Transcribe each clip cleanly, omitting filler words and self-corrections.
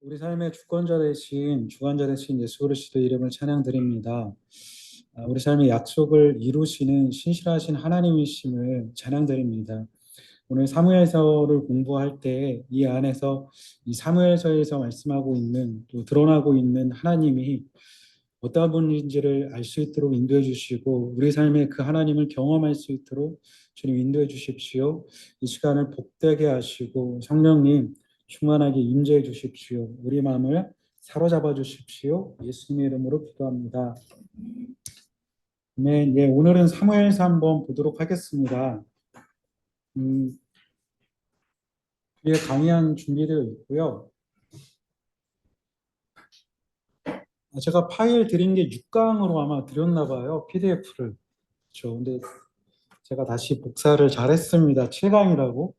우리 삶의 주관자 되신 예수 그리스도의 이름을 찬양드립니다. 우리 삶의 약속을 이루시는 신실하신 하나님이심을 찬양드립니다. 오늘 사무엘서를 공부할 때 이 안에서 이 사무엘서에서 말씀하고 있는 또 드러나고 있는 하나님이 어떠한 분인지를 알 수 있도록 인도해 주시고 우리 삶에 그 하나님을 경험할 수 있도록 주님 인도해 주십시오. 이 시간을 복되게 하시고 성령님 충만하게 임재해 주십시오. 우리 마음을 사로잡아 주십시오. 예수님의 이름으로 기도합니다. 네, 예, 오늘은 사무엘서 한번 보도록 하겠습니다. 뒤에 강의안 준비되어 있고요. 제가 파일 드린 게 6강으로 아마 드렸나 봐요. PDF를. 그렇죠. 근데 제가 다시 복사를 잘했습니다. 7강이라고.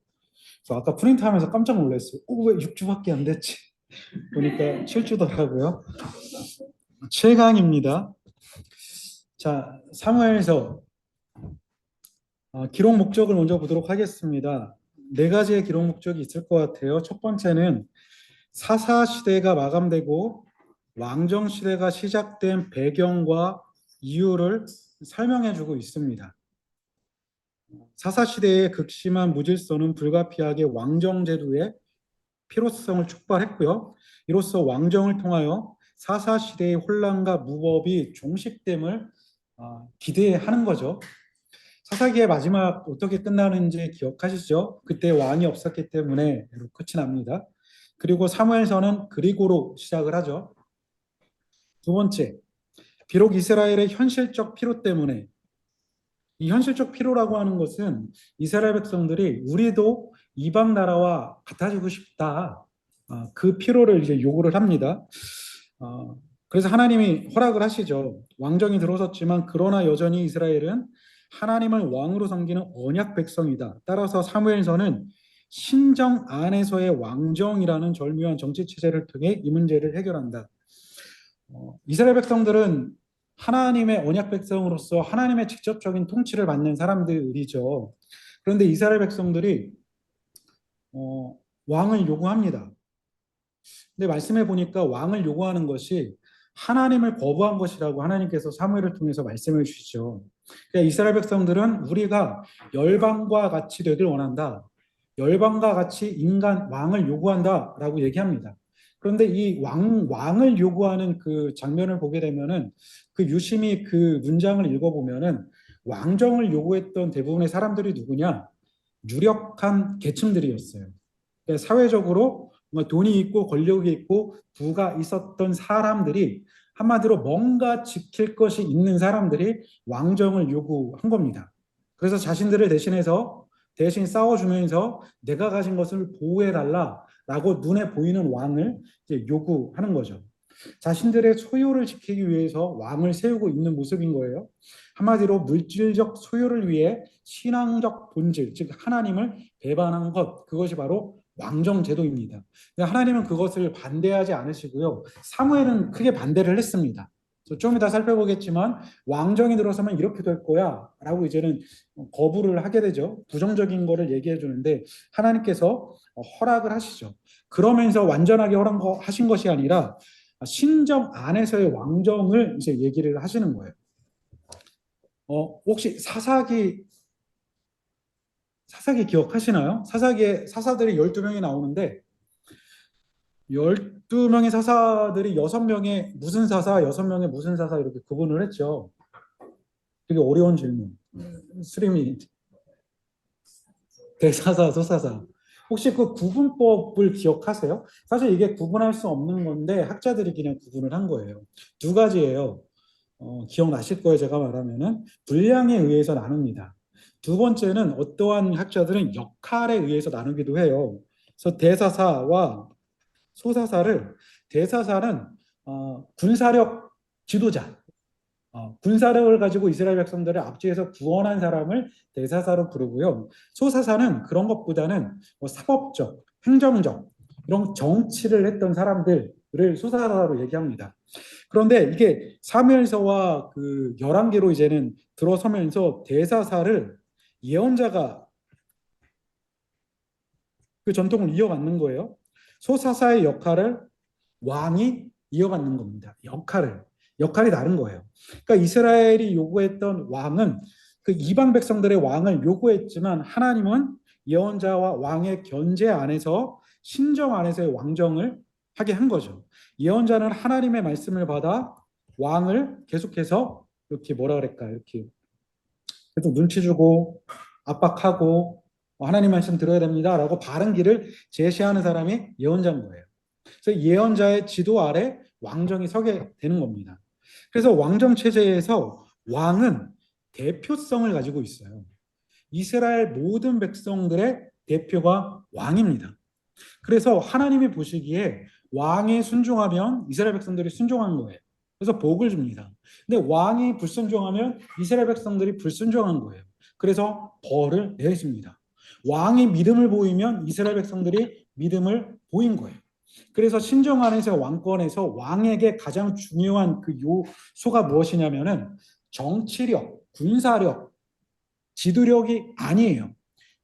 그래서 아까 프린트하면서 깜짝 놀랐어요. 왜 6주밖에 안 됐지? 보니까 7주더라고요. 7강입니다. 자, 사무엘서 기록 목적을 먼저 보도록 하겠습니다. 네 가지의 기록 목적이 있을 것 같아요. 첫 번째는 사사 시대가 마감되고 왕정 시대가 시작된 배경과 이유를 설명해 주고 있습니다. 사사 시대의 극심한 무질서는 불가피하게 왕정 제도의 필요성을 촉발했고요. 이로써 왕정을 통하여 사사 시대의 혼란과 무법이 종식됨을 기대하는 거죠. 사사기의 마지막 어떻게 끝나는지 기억하시죠? 그때 왕이 없었기 때문에 끝이 납니다. 그리고 사무엘서는 그리고로 시작을 하죠. 두 번째, 비록 이스라엘의 현실적 필요 때문에 이 현실적 필요라고 하는 것은 이스라엘 백성들이 우리도 이방 나라와 같아지고 싶다. 그 필요를 이제 요구를 합니다. 그래서 하나님이 허락을 하시죠. 왕정이 들어섰지만 그러나 여전히 이스라엘은 하나님을 왕으로 섬기는 언약 백성이다. 따라서 사무엘서는 신정 안에서의 왕정이라는 절묘한 정치 체제를 통해 이 문제를 해결한다. 이스라엘 백성들은 하나님의 언약 백성으로서 하나님의 직접적인 통치를 받는 사람들이죠. 그런데 이스라엘 백성들이 왕을 요구합니다. 근데 말씀해 보니까 왕을 요구하는 것이 하나님을 거부한 것이라고 하나님께서 사무엘을 통해서 말씀해 주시죠. 그러니까 이스라엘 백성들은 우리가 열방과 같이 되길 원한다. 열방과 같이 인간 왕을 요구한다라고 얘기합니다. 그런데 이 왕을 요구하는 그 장면을 보게 되면은 그 유심히 그 문장을 읽어보면은 왕정을 요구했던 대부분의 사람들이 누구냐? 유력한 계층들이었어요. 그러니까 사회적으로 돈이 있고 권력이 있고 부가 있었던 사람들이 한마디로 뭔가 지킬 것이 있는 사람들이 왕정을 요구한 겁니다. 그래서 자신들을 대신 싸워주면서 내가 가진 것을 보호해달라라고 눈에 보이는 왕을 이제 요구하는 거죠. 자신들의 소유를 지키기 위해서 왕을 세우고 있는 모습인 거예요. 한마디로 물질적 소유를 위해 신앙적 본질, 즉 하나님을 배반한 것, 그것이 바로 왕정 제도입니다. 하나님은 그것을 반대하지 않으시고요. 사무엘은 크게 반대를 했습니다. 좀 이따 살펴보겠지만 왕정이 들어서면 이렇게 될 거야 라고 이제는 거부를 하게 되죠. 부정적인 거를 얘기해 주는데 하나님께서 허락을 하시죠. 그러면서 완전하게 허락하신 것이 아니라 신정 안에서의 왕정을 이제 얘기를 하시는 거예요. 혹시 사사기 기억하시나요? 사사기에 사사들이 12명이 나오는데 12명의 사사들이 6명의 무슨 사사, 6명의 무슨 사사 이렇게 구분을 했죠. 되게 어려운 질문. 수림이 대사사, 소사사. 혹시 그 구분법을 기억하세요? 사실 이게 구분할 수 없는 건데 학자들이 그냥 구분을 한 거예요. 두 가지예요. 기억나실 거예요. 제가 말하면은 분량에 의해서 나눕니다. 두 번째는 어떠한 학자들은 역할에 의해서 나누기도 해요. 그래서 대사사와 소사사를 대사사는 군사력 지도자, 군사력을 가지고 이스라엘 백성들을 압제해서 구원한 사람을 대사사로 부르고요. 소사사는 그런 것보다는 사법적, 행정적 이런 정치를 했던 사람들을 소사사로 얘기합니다. 그런데 이게 사무엘서와 그 열왕기로 이제는 들어서면서 대사사를 예언자가 그 전통을 이어받는 거예요. 소사사의 역할을 왕이 이어받는 겁니다. 역할이 다른 거예요. 그러니까 이스라엘이 요구했던 왕은 그 이방 백성들의 왕을 요구했지만 하나님은 예언자와 왕의 견제 안에서 신정 안에서의 왕정을 하게 한 거죠. 예언자는 하나님의 말씀을 받아 왕을 계속해서 이렇게 뭐라 그럴까 이렇게 계속 눈치 주고 압박하고 하나님 말씀 들어야 됩니다라고 바른 길을 제시하는 사람이 예언자인 거예요. 그래서 예언자의 지도 아래 왕정이 서게 되는 겁니다. 그래서 왕정 체제에서 왕은 대표성을 가지고 있어요. 이스라엘 모든 백성들의 대표가 왕입니다. 그래서 하나님이 보시기에 왕에 순종하면 이스라엘 백성들이 순종한 거예요. 그래서 복을 줍니다. 근데 왕이 불순종하면 이스라엘 백성들이 불순종한 거예요. 그래서 벌을 내리십니다. 왕이 믿음을 보이면 이스라엘 백성들이 믿음을 보인 거예요. 그래서 신정 안에서 왕권에서 왕에게 가장 중요한 그 요소가 무엇이냐면은 정치력, 군사력, 지도력이 아니에요.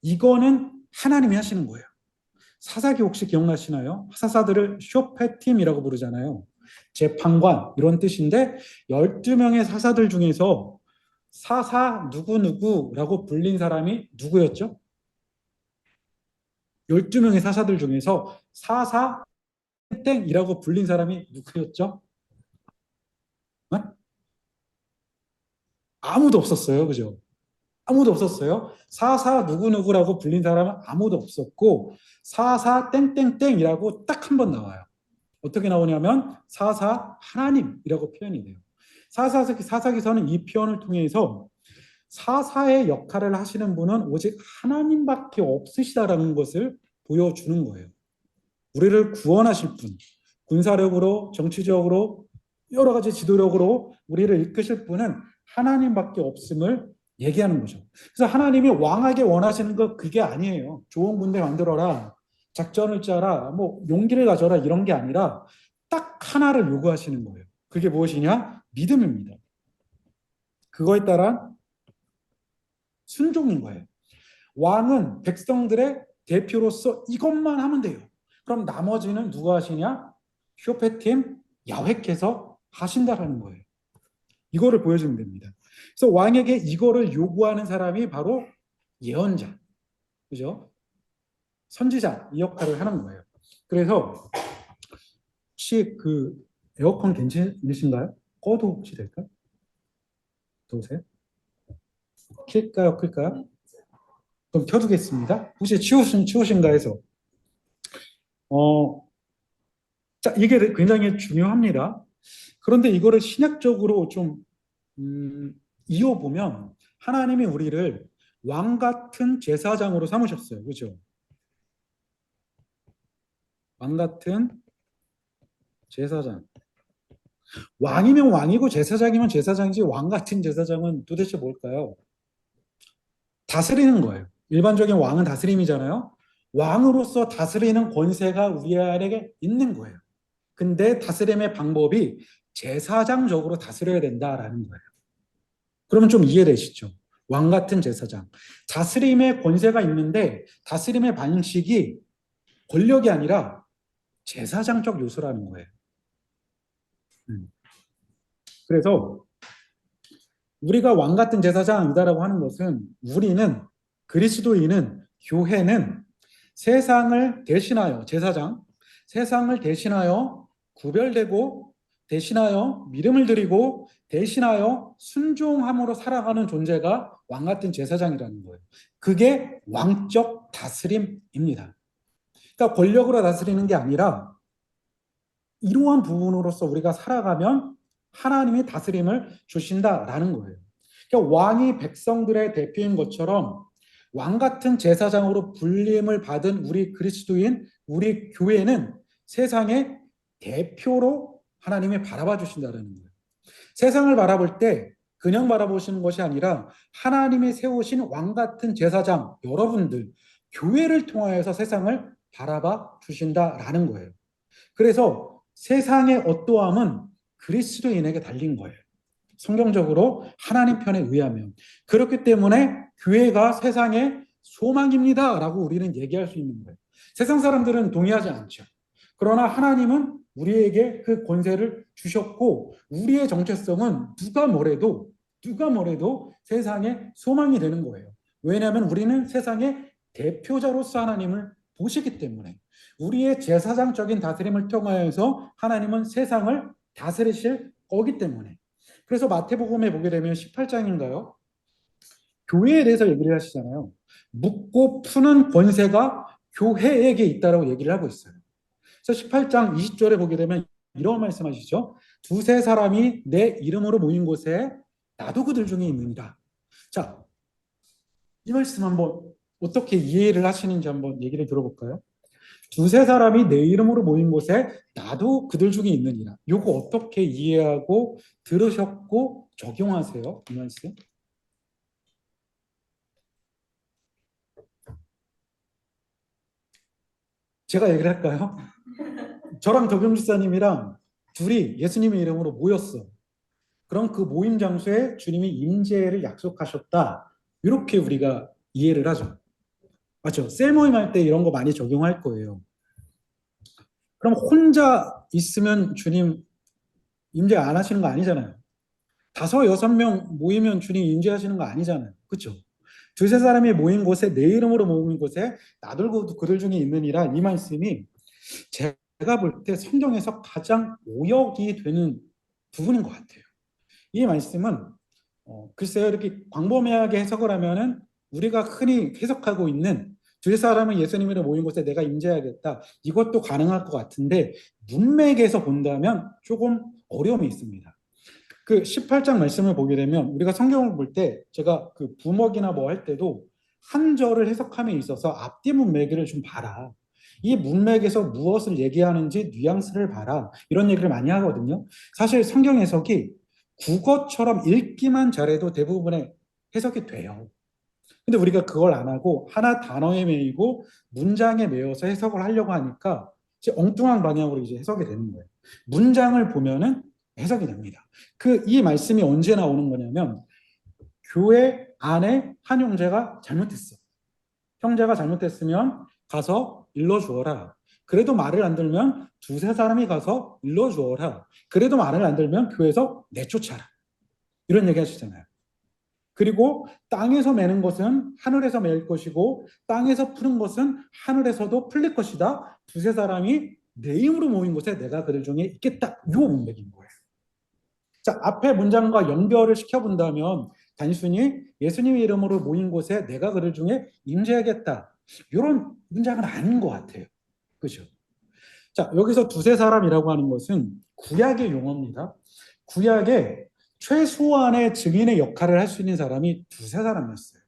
이거는 하나님이 하시는 거예요. 사사기 혹시 기억나시나요? 사사들을 쇼페팀이라고 부르잖아요. 재판관 이런 뜻인데 12명의 사사들 중에서 사사 누구누구라고 불린 사람이 누구였죠? 12명의 사사들 중에서 사사 땡이라고 불린 사람이 누구였죠? 어? 아무도 없었어요. 그죠? 아무도 없었어요. 사사 누구누구라고 불린 사람은 아무도 없었고 사사 땡땡땡이라고 딱 한 번 나와요. 어떻게 나오냐면 사사 하나님이라고 표현이 돼요. 사사기서는 이 표현을 통해서 사사의 역할을 하시는 분은 오직 하나님밖에 없으시다라는 것을 보여주는 거예요. 우리를 구원하실 분, 군사력으로, 정치적으로, 여러 가지 지도력으로 우리를 이끄실 분은 하나님밖에 없음을 얘기하는 거죠. 그래서 하나님이 왕하게 원하시는 거 그게 아니에요. 좋은 군대 만들어라, 작전을 짜라, 뭐 용기를 가져라 이런 게 아니라 딱 하나를 요구하시는 거예요. 그게 무엇이냐? 믿음입니다. 그거에 따라 순종인 거예요. 왕은 백성들의 대표로서 이것만 하면 돼요. 그럼 나머지는 누가 하시냐? 쇼페팀 야훼께서 하신다라는 거예요. 이거를 보여주면 됩니다. 그래서 왕에게 이거를 요구하는 사람이 바로 예언자, 그죠? 선지자 이 역할을 하는 거예요. 그래서 혹시 그 에어컨 괜찮으신가요? 꺼도 혹시 될까요? 보세요. 킬까요? 클까요? 그럼 켜두겠습니다. 혹시 치우신가 해서. 어, 자, 이게 굉장히 중요합니다. 그런데 이거를 신약적으로 좀 이어보면 하나님이 우리를 왕 같은 제사장으로 삼으셨어요. 그죠? 왕 같은 제사장. 왕이면 왕이고 제사장이면 제사장이지 왕 같은 제사장은 도대체 뭘까요? 다스리는 거예요. 일반적인 왕은 다스림이잖아요. 왕으로서 다스리는 권세가 우리 안에 있는 거예요. 근데 다스림의 방법이 제사장적으로 다스려야 된다라는 거예요. 그러면 좀 이해되시죠? 왕 같은 제사장. 다스림의 권세가 있는데 다스림의 방식이 권력이 아니라 제사장적 요소라는 거예요. 그래서 우리가 왕 같은 제사장이다라고 하는 것은 우리는 그리스도인은 교회는 세상을 대신하여 제사장, 세상을 대신하여 구별되고 대신하여 믿음을 드리고 대신하여 순종함으로 살아가는 존재가 왕 같은 제사장이라는 거예요. 그게 왕적 다스림입니다. 그러니까 권력으로 다스리는 게 아니라 이러한 부분으로서 우리가 살아가면 하나님이 다스림을 주신다라는 거예요. 그러니까 왕이 백성들의 대표인 것처럼 왕 같은 제사장으로 불림을 받은 우리 그리스도인, 우리 교회는 세상의 대표로 하나님이 바라봐 주신다는 거예요. 세상을 바라볼 때 그냥 바라보시는 것이 아니라 하나님이 세우신 왕 같은 제사장, 여러분들, 교회를 통하여서 세상을 바라봐 주신다라는 거예요. 그래서 세상의 어떠함은 그리스도인에게 달린 거예요. 성경적으로 하나님 편에 의하면. 그렇기 때문에 교회가 세상의 소망입니다라고 우리는 얘기할 수 있는 거예요. 세상 사람들은 동의하지 않죠. 그러나 하나님은 우리에게 그 권세를 주셨고 우리의 정체성은 누가 뭐래도 세상의 소망이 되는 거예요. 왜냐하면 우리는 세상의 대표자로서 하나님을 보시기 때문에 우리의 제사장적인 다스림을 통하여서 하나님은 세상을 다스리실 거기 때문에 그래서 마태복음에 보게 되면 18장인가요? 교회에 대해서 얘기를 하시잖아요. 묻고 푸는 권세가 교회에게 있다라고 얘기를 하고 있어요. 그래서 18장 20절에 보게 되면 이런 말씀하시죠. 두세 사람이 내 이름으로 모인 곳에 나도 그들 중에 있느니라. 자, 이 말씀 한번 어떻게 이해를 하시는지 한번 얘기를 들어볼까요? 두세 사람이 내 이름으로 모인 곳에 나도 그들 중에 있느니라. 이거 어떻게 이해하고 들으셨고 적용하세요? 이 말씀. 제가 얘기를 할까요? 저랑 덕용 집사님이랑 둘이 예수님의 이름으로 모였어. 그럼 그 모임 장소에 주님이 임재를 약속하셨다. 이렇게 우리가 이해를 하죠. 맞죠? 셀 모임 할 때 이런 거 많이 적용할 거예요. 그럼 혼자 있으면 주님 임재 안 하시는 거 아니잖아요. 다섯, 여섯 명 모이면 주님 임재하시는 거 아니잖아요. 그렇죠? 두세 사람이 모인 곳에 내 이름으로 모인 곳에 나들고 그들 중에 있느니라 이 말씀이 제가 볼 때 성경에서 가장 오역이 되는 부분인 것 같아요. 이 말씀은 글쎄요 이렇게 광범위하게 해석을 하면은 우리가 흔히 해석하고 있는 두 사람은 예수님으로 모인 곳에 내가 임재하겠다 이것도 가능할 것 같은데 문맥에서 본다면 조금 어려움이 있습니다. 그 18장 말씀을 보게 되면 우리가 성경을 볼 때 제가 그 부먹이나 뭐 할 때도 한 절을 해석함에 있어서 앞뒤 문맥을 좀 봐라. 이 문맥에서 무엇을 얘기하는지 뉘앙스를 봐라. 이런 얘기를 많이 하거든요. 사실 성경 해석이 국어처럼 읽기만 잘해도 대부분의 해석이 돼요. 근데 우리가 그걸 안 하고 하나 단어에 매이고 문장에 매여서 해석을 하려고 하니까 이제 엉뚱한 방향으로 이제 해석이 되는 거예요. 문장을 보면은 해석이 됩니다. 그 이 말씀이 언제 나오는 거냐면 교회 안에 한 형제가 잘못했어. 형제가 잘못했으면 가서 일러주어라. 그래도 말을 안 들면 두세 사람이 가서 일러주어라. 그래도 말을 안 들면 교회에서 내쫓아라. 이런 얘기 하시잖아요. 그리고 땅에서 매는 것은 하늘에서 매일 것이고 땅에서 푸는 것은 하늘에서도 풀릴 것이다. 두세 사람이 내 힘으로 모인 곳에 내가 그들 중에 있겠다. 이 문맥인 거예요. 자, 앞에 문장과 연결을 시켜본다면 단순히 예수님의 이름으로 모인 곳에 내가 그들 중에 임재하겠다. 이런 문장은 아닌 것 같아요. 그렇죠? 자, 여기서 두세 사람이라고 하는 것은 구약의 용어입니다. 구약에 최소한의 증인의 역할을 할 수 있는 사람이 두세 사람이었어요.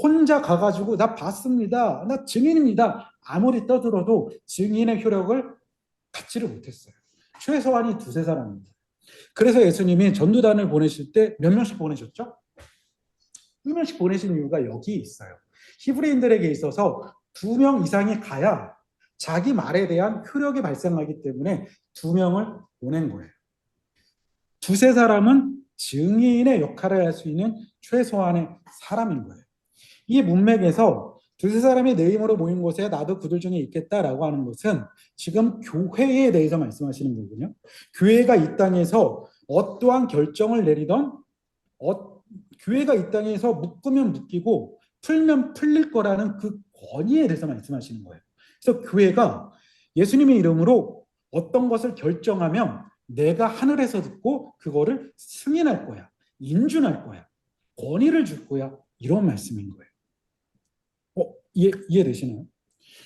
혼자 가가지고 나 봤습니다. 나 증인입니다. 아무리 떠들어도 증인의 효력을 갖지를 못했어요. 최소한이 두세 사람입니다. 그래서 예수님이 전도단을 보내실 때 몇 명씩 보내셨죠? 두 명씩 보내신 이유가 여기 있어요. 히브리인들에게 있어서 두 명 이상이 가야 자기 말에 대한 효력이 발생하기 때문에 두 명을 보낸 거예요. 두세 사람은 증인의 역할을 할 수 있는 최소한의 사람인 거예요. 이 문맥에서 두세 사람이 내 힘으로 모인 곳에 나도 그들 중에 있겠다라고 하는 것은 지금 교회에 대해서 말씀하시는 거군요. 교회가 이 땅에서 어떠한 결정을 내리던 교회가 이 땅에서 묶으면 묶이고 풀면 풀릴 거라는 그 권위에 대해서 말씀하시는 거예요. 그래서 교회가 예수님의 이름으로 어떤 것을 결정하면 내가 하늘에서 듣고 그거를 승인할 거야. 인준할 거야. 권위를 줄 거야. 이런 말씀인 거예요. 이해되시나요?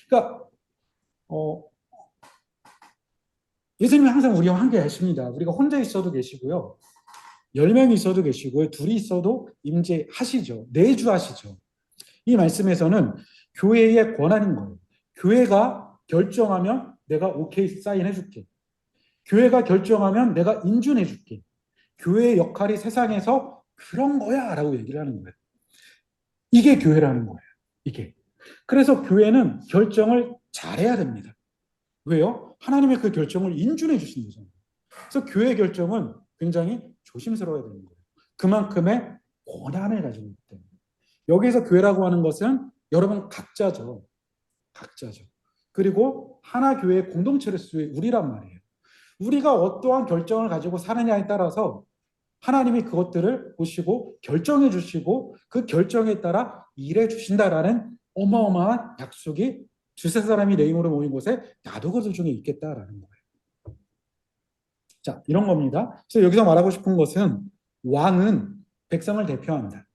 그러니까 어, 예수님은 항상 우리와 함께 하십니다. 우리가 혼자 있어도 계시고요. 10명이 있어도 계시고요. 둘이 있어도 임재하시죠. 내주하시죠. 이 말씀에서는 교회의 권한인 거예요. 교회가 결정하면 내가 오케이 사인해 줄게. 교회가 결정하면 내가 인준해 줄게. 교회의 역할이 세상에서 그런 거야 라고 얘기를 하는 거예요. 이게 교회라는 거예요. 이게. 그래서 교회는 결정을 잘해야 됩니다. 왜요? 하나님의 그 결정을 인준해 주신 거잖아요. 그래서 교회 결정은 굉장히 조심스러워야 되는 거예요. 그만큼의 권한을 가지고 있기 때문에. 여기서 교회라고 하는 것은 여러분 각자죠. 각자죠. 그리고 하나 교회의 공동체를 수의 우리란 말이에요. 우리가 어떠한 결정을 가지고 사느냐에 따라서 하나님이 그것들을 보시고 결정해 주시고 그 결정에 따라 일해 주신다라는 어마어마한 약속이 두세 사람이 내 이름으로 모인 곳에 나도 그들 중에 있겠다라는 거예요. 자, 이런 겁니다. 그래서 여기서 말하고 싶은 것은 왕은 백성을 대표한다.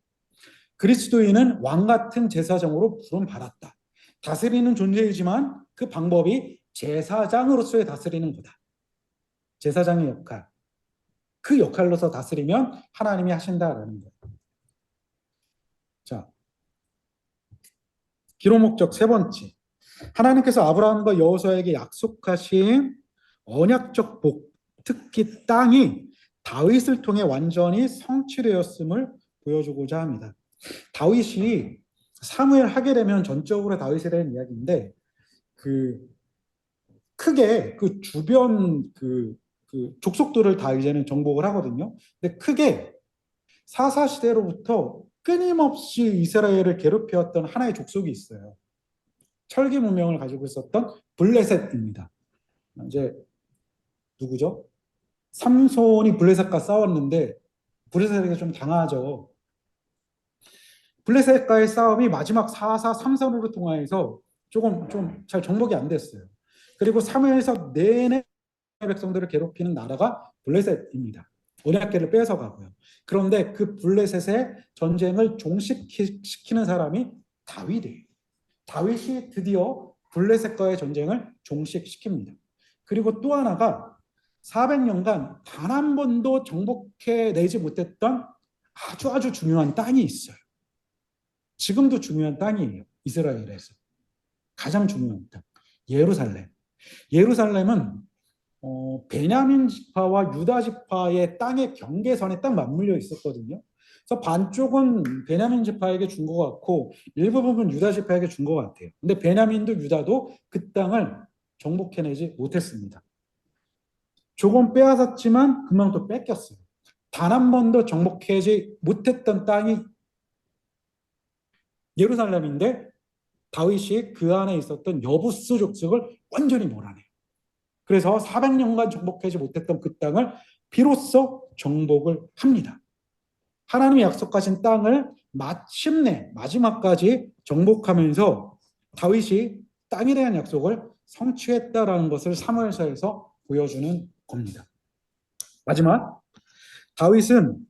그리스도인은 왕 같은 제사장으로 부름받았다. 다스리는 존재이지만 그 방법이 제사장으로서의 다스리는 거다. 제사장의 역할. 그 역할로서 다스리면 하나님이 하신다라는 거예요. 자, 기로 목적 세 번째. 하나님께서 아브라함과 여호수아에게 약속하신 언약적 복, 특히 땅이 다윗을 통해 완전히 성취되었음을 보여주고자 합니다. 다윗이 사무엘 하게 되면 전적으로 다윗에 대한 이야기인데 그 크게 그 주변 그 족속들을 다 이제는 정복을 하거든요. 근데 크게 사사 시대로부터 끊임없이 이스라엘을 괴롭혀왔던 하나의 족속이 있어요. 철기 문명을 가지고 있었던 블레셋입니다. 이제 누구죠? 삼손이 블레셋과 싸웠는데 블레셋에게 좀 당하죠. 블레셋과의 싸움이 마지막 4사 3선으로 통하여서 조금 좀 잘 정복이 안 됐어요. 그리고 사무엘서 내내 백성들을 괴롭히는 나라가 블레셋입니다. 언약궤를 뺏어가고요. 그런데 그 블레셋의 전쟁을 종식시키는 사람이 다윗이에요. 다윗이 드디어 블레셋과의 전쟁을 종식시킵니다. 그리고 또 하나가 400년간 단 한 번도 정복해내지 못했던 아주 중요한 땅이 있어요. 지금도 중요한 땅이에요. 이스라엘에서. 가장 중요한 땅. 예루살렘. 예루살렘은 베냐민 지파와 유다 지파의 땅의 경계선에 딱 맞물려 있었거든요. 그래서 반쪽은 베냐민 지파에게 준 것 같고 일부 부분 유다 지파에게 준 것 같아요. 근데 베냐민도 유다도 그 땅을 정복해내지 못했습니다. 조금 빼앗았지만 금방 또 뺏겼어요. 단 한 번도 정복하지 못했던 땅이 예루살렘인데 다윗이 그 안에 있었던 여부스 족속을 완전히 몰아내요. 그래서 400년간 정복하지 못했던 그 땅을 비로소 정복을 합니다. 하나님이 약속하신 땅을 마침내 마지막까지 정복하면서 다윗이 땅에 대한 약속을 성취했다라는 것을 사무엘서에서 보여주는 겁니다. 마지막, 다윗은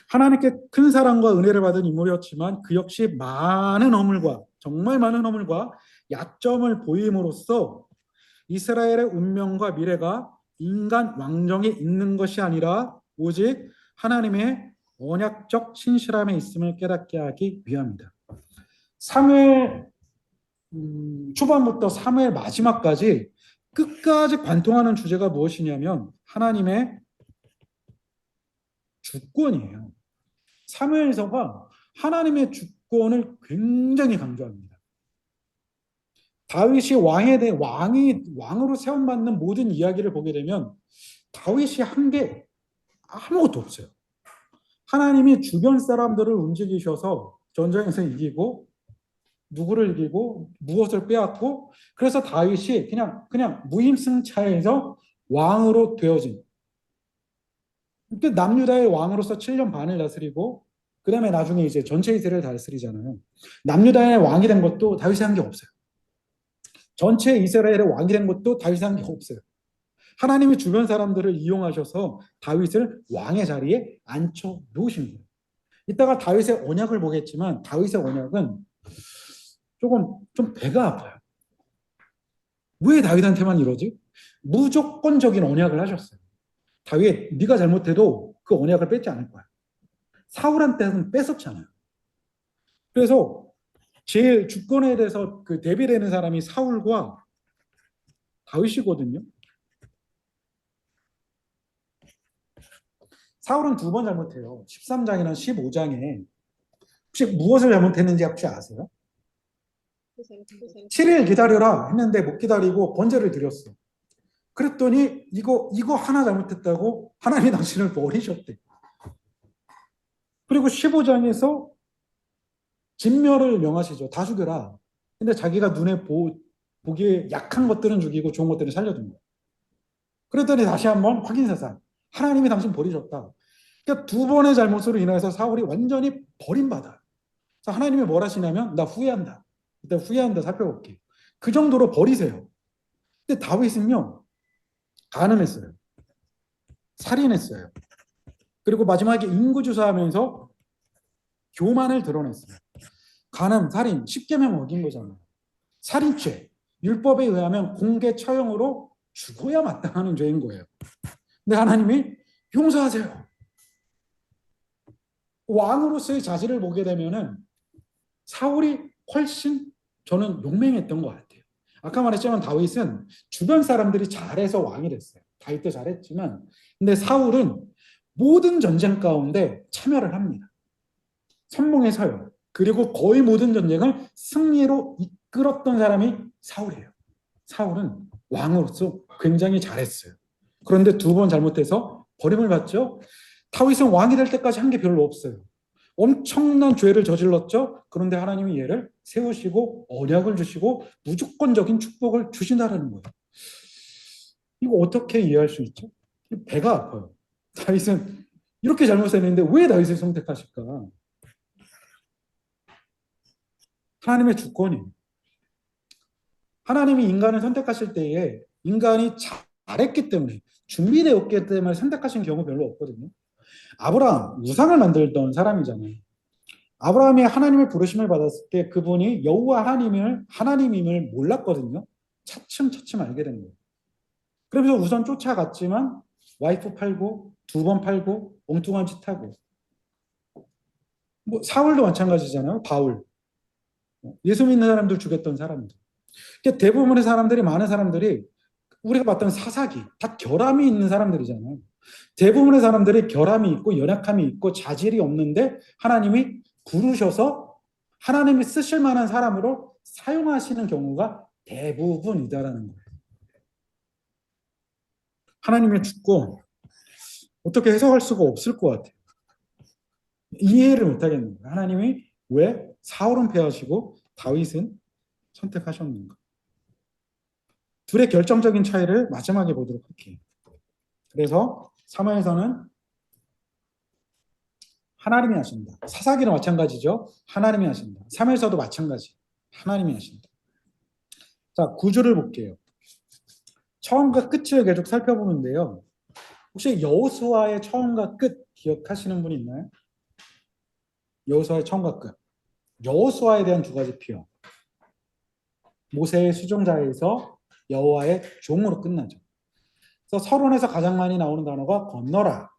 하나님께 큰 사랑과 은혜를 받은 인물이었지만 그 역시 많은 허물과 정말 많은 허물과 약점을 보임으로써 이스라엘의 운명과 미래가 인간 왕정에 있는 것이 아니라 오직 하나님의 언약적 신실함에 있음을 깨닫게 하기 위함이다. 사무엘 초반부터 사무엘 마지막까지 끝까지 관통하는 주제가 무엇이냐면 하나님의 주권이에요. 사무엘서가 하나님의 주권을 굉장히 강조합니다. 다윗이 왕으로 세움받는 모든 이야기를 보게 되면 다윗이 한 게 아무것도 없어요. 하나님이 주변 사람들을 움직이셔서 전쟁에서 이기고 누구를 이기고 무엇을 빼앗고 그래서 다윗이 그냥 무임승차해서 왕으로 되어진 남유다의 왕으로서 7년 반을 다스리고 그 다음에 나중에 이제 전체 이스라엘을 다스리잖아요. 남유다의 왕이 된 것도 다윗이 한 게 없어요. 전체 이스라엘의 왕이 된 것도 다윗이 한 게 없어요. 하나님이 주변 사람들을 이용하셔서 다윗을 왕의 자리에 앉혀 놓으신 거예요. 이따가 다윗의 언약을 보겠지만 다윗의 언약은 조금 좀 배가 아파요. 왜 다윗한테만 이러지? 무조건적인 언약을 하셨어요. 다윗, 네가 잘못해도 그 언약을 뺏지 않을 거야. 사울한테는 뺏었잖아요. 그래서 제일 주권에 대해서 그 대비되는 사람이 사울과 다윗이거든요. 사울은 두 번 잘못해요. 13장이나 15장에 혹시 무엇을 잘못했는지 혹시 아세요? 7일 기다려라 했는데 못 기다리고 번제를 드렸어. 그랬더니 이거 하나 잘못했다고 하나님이 당신을 버리셨대. 그리고 15장에서 진멸을 명하시죠. 다 죽여라. 근데 자기가 눈에 보기에 약한 것들은 죽이고 좋은 것들은 살려둔 거예요. 그랬더니 다시 한번 확인사살. 하나님이 당신 버리셨다. 그러니까 두 번의 잘못으로 인해서 사울이 완전히 버림받아. 그래서 하나님이 뭘 하시냐면 나 후회한다. 일단 후회한다 살펴볼게요. 그 정도로 버리세요. 근데 다윗은요 간음했어요. 살인했어요. 그리고 마지막에 인구조사하면서 교만을 드러냈어요. 간음, 살인, 십계명 어긴 거잖아요. 살인죄, 율법에 의하면 공개 처형으로 죽어야 마땅하는 죄인 거예요. 근데 하나님이 용서하세요. 왕으로서의 자질을 보게 되면은 사울이 훨씬 저는 용맹했던 것 같아요. 아까 말했지만 다윗은 주변 사람들이 잘해서 왕이 됐어요. 다윗도 잘했지만, 근데 사울은 모든 전쟁 가운데 참여를 합니다. 선봉에 서요. 그리고 거의 모든 전쟁을 승리로 이끌었던 사람이 사울이에요. 사울은 왕으로서 굉장히 잘했어요. 그런데 두 번 잘못해서 버림을 받죠. 다윗은 왕이 될 때까지 한 게 별로 없어요. 엄청난 죄를 저질렀죠. 그런데 하나님이 얘를 세우시고 언약을 주시고 무조건적인 축복을 주신다는 거예요. 이거 어떻게 이해할 수 있죠? 배가 아파요. 다윗은 이렇게 잘못했는데 왜 다윗을 선택하실까? 하나님의 주권이. 하나님이 인간을 선택하실 때에 인간이 잘했기 때문에 준비되었기 때문에 선택하신 경우 별로 없거든요. 아브라함 우상을 만들던 사람이잖아요. 아브라함이 하나님의 부르심을 받았을 때 그분이 여호와 하나님임을 몰랐거든요. 차츰차츰 알게 된 거예요. 그러면서 우선 쫓아갔지만 와이프 팔고 두 번 팔고 엉뚱한 짓 하고 뭐 사울도 마찬가지잖아요. 바울 예수 믿는 사람들 죽였던 사람들. 그러니까 대부분의 사람들이 많은 사람들이 우리가 봤던 사사기 다 결함이 있는 사람들이잖아요. 대부분의 사람들이 결함이 있고 연약함이 있고 자질이 없는데 하나님이 부르셔서 하나님이 쓰실 만한 사람으로 사용하시는 경우가 대부분이다라는 거예요. 하나님의 주권 어떻게 해석할 수가 없을 것 같아요. 이해를 못하겠는 거예요. 하나님이 왜 사울은 패하시고 다윗은 선택하셨는가. 둘의 결정적인 차이를 마지막에 보도록 할게요. 그래서 사무엘서는 하나님이 하신다. 사사기는 마찬가지죠. 하나님이 하신다. 사무엘서도 마찬가지. 하나님이 하신다. 자, 구조를 볼게요. 처음과 끝을 계속 살펴보는데요. 혹시 여호수아의 처음과 끝 기억하시는 분 있나요? 여호수아의 처음과 끝. 여호수아에 대한 두 가지 표현. 모세의 수종자에서 여호와의 종으로 끝나죠. 그래서 서론에서 가장 많이 나오는 단어가 건너라.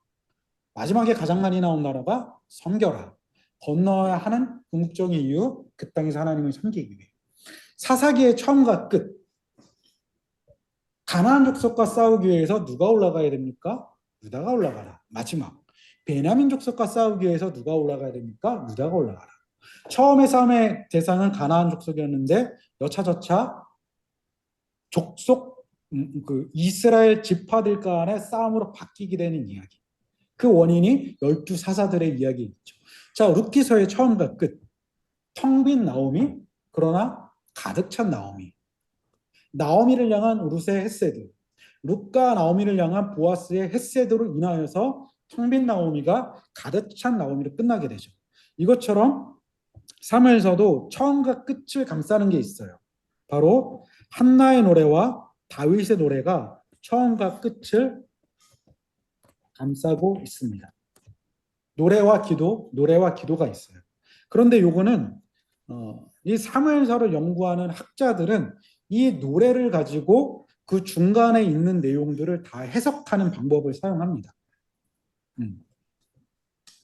마지막에 가장 많이 나온 단어가 섬겨라. 건너야 하는 궁극적인 이유, 그 땅에서 하나님을 섬기기 위해. 사사기의 처음과 끝. 가나안 족속과 싸우기 위해서 누가 올라가야 됩니까? 유다가 올라가라. 마지막. 베냐민 족속과 싸우기 위해서 누가 올라가야 됩니까? 유다가 올라가라. 처음에 싸움의 대상은 가나안 족속이었는데 여차저차 족속 그 이스라엘 지파들 간의 싸움으로 바뀌게 되는 이야기. 그 원인이 12 사사들의 이야기였죠. 자, 룻기서의 처음과 끝. 텅 빈 나오미, 그러나 가득 찬 나오미. 나오미를 향한 룻의 헤세드, 룻과 나오미를 향한 보아스의 헤세드로 인하여서 텅 빈 나오미가 가득 찬 나오미로 끝나게 되죠. 이것처럼 사무엘서도 처음과 끝을 감싸는 게 있어요. 바로 한나의 노래와 다윗의 노래가 처음과 끝을 감싸고 있습니다. 노래와 기도가 있어요. 그런데 요거는 이 사무엘서를 연구하는 학자들은 이 노래를 가지고 그 중간에 있는 내용들을 다 해석하는 방법을 사용합니다.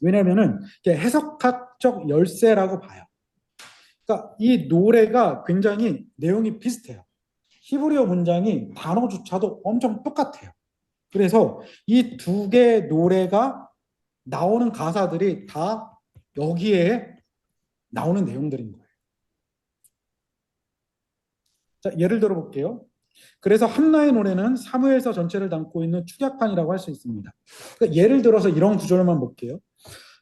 왜냐하면은 해석학적 열쇠라고 봐요. 그러니까 이 노래가 굉장히 내용이 비슷해요. 히브리어 문장이 단어조차도 엄청 똑같아요. 그래서 이 두 개의 노래가 나오는 가사들이 다 여기에 나오는 내용들인 거예요. 자, 예를 들어 볼게요. 그래서 한나의 노래는 사무엘서 전체를 담고 있는 축약판이라고 할 수 있습니다. 그러니까 예를 들어서 이런 구절만 볼게요.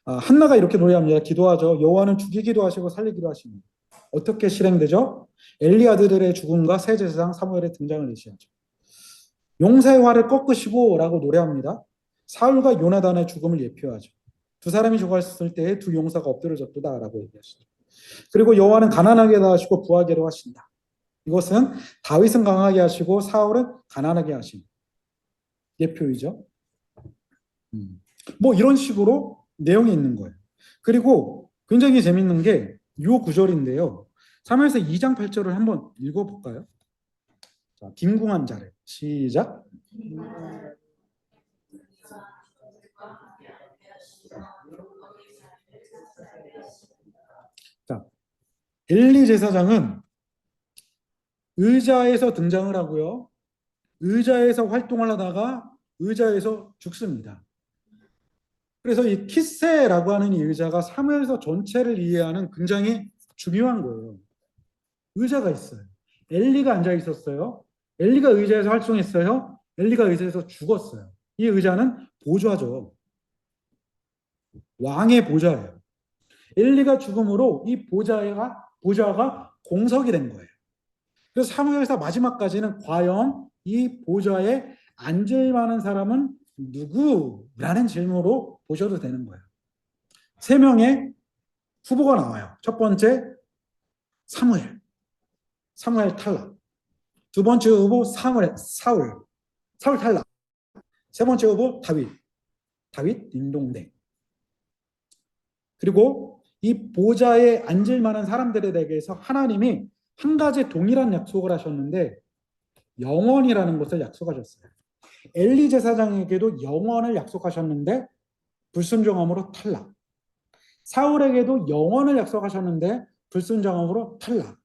한나가 이렇게 노래합니다. 기도하죠. 여호와는 죽이기도 하시고 살리기도 하십니다. 어떻게 실행되죠? 엘리 아들들의 죽음과 새 제사장 사무엘의 등장을 의시하죠. 용사의 활을 꺾으시고라고 노래합니다. 사울과 요나단의 죽음을 예표하죠. 두 사람이 죽었을 때에 두 용사가 엎드려졌다라고 얘기하시죠. 그리고 여호와는 가난하게 하시고 부하게로 하신다. 이것은 다윗은 강하게 하시고 사울은 가난하게 하신 예표이죠. 뭐 이런 식으로 내용이 있는 거예요. 그리고 굉장히 재밌는 게 이 구절인데요. 사무엘서 2장 8절을 한번 읽어볼까요? 자, 김궁한 자를 시작. 자, 엘리 제사장은 의자에서 등장을 하고요. 의자에서 활동을 하다가 의자에서 죽습니다. 그래서 이 키세라고 하는 이 의자가 사무엘서 전체를 이해하는 굉장히 중요한 거예요. 의자가 있어요. 엘리가 앉아 있었어요. 엘리가 의자에서 활동했어요. 엘리가 의자에서 죽었어요. 이 의자는 보좌죠. 왕의 보좌예요. 엘리가 죽음으로 이 보좌가 공석이 된 거예요. 그래서 사무엘서 마지막까지는 과연 이 보좌에 앉을 만한 사람은 누구라는 질문으로 보셔도 되는 거예요. 세 명의 후보가 나와요. 첫 번째 사무엘 탈락. 두 번째 후보 사울 탈락. 세 번째 후보 다윗 딩동댕. 그리고 이 보좌에 앉을 만한 사람들에 대해서 하나님이 한 가지 동일한 약속을 하셨는데 영원이라는 것을 약속하셨어요. 엘리 제사장에게도 영원을 약속하셨는데 불순종함으로 탈락. 사울에게도 영원을 약속하셨는데 불순종함으로 탈락.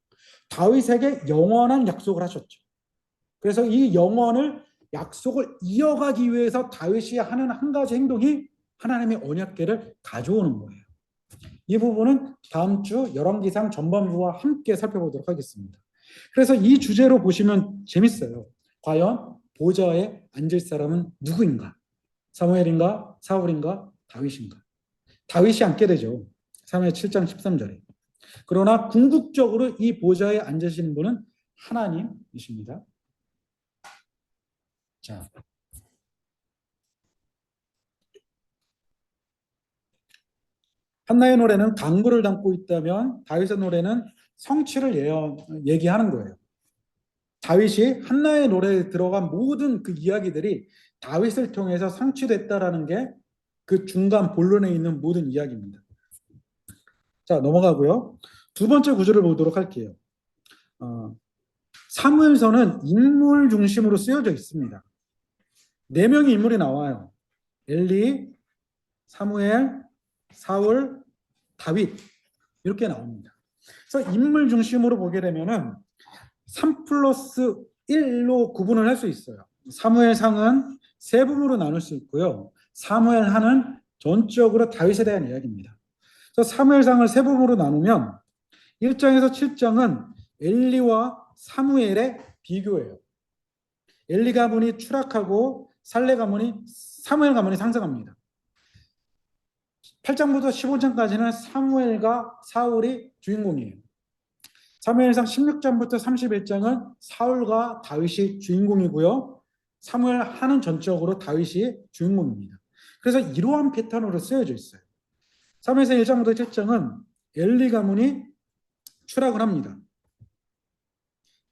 다윗에게 영원한 약속을 하셨죠. 그래서 이 영원을 약속을 이어가기 위해서 다윗이 하는 한 가지 행동이 하나님의 언약궤를 가져오는 거예요. 이 부분은 다음 주 열왕기상 전반부와 함께 살펴보도록 하겠습니다. 그래서 이 주제로 보시면 재밌어요. 과연 보좌에 앉을 사람은 누구인가? 사무엘인가? 사울인가? 다윗인가? 다윗이 앉게 되죠. 사무엘 7장 13절에. 그러나 궁극적으로 이 보좌에 앉으시는 분은 하나님이십니다. 자, 한나의 노래는 강구를 담고 있다면 다윗의 노래는 성취를 얘기하는 거예요. 다윗이 한나의 노래에 들어간 모든 그 이야기들이 다윗을 통해서 성취됐다라는 게 그 중간 본론에 있는 모든 이야기입니다. 자, 넘어가고요. 두 번째 구절을 보도록 할게요. 사무엘서는 인물 중심으로 쓰여져 있습니다. 네 명의 인물이 나와요. 엘리, 사무엘, 사울, 다윗 이렇게 나옵니다. 그래서 인물 중심으로 보게 되면은 3+1로 구분을 할 수 있어요. 사무엘상은 세 부분으로 나눌 수 있고요. 사무엘하는 전적으로 다윗에 대한 이야기입니다. 그래서 사무엘상을 세 부분으로 나누면 1장에서 7장은 엘리와 사무엘의 비교예요. 엘리 가문이 추락하고 사무엘 가문이 상승합니다. 8장부터 15장까지는 사무엘과 사울이 주인공이에요. 사무엘상 16장부터 31장은 사울과 다윗이 주인공이고요. 사무엘하는 전적으로 다윗이 주인공입니다. 그래서 이러한 패턴으로 쓰여져 있어요. 사무엘상 1장부터 7장은 엘리 가문이 추락을 합니다.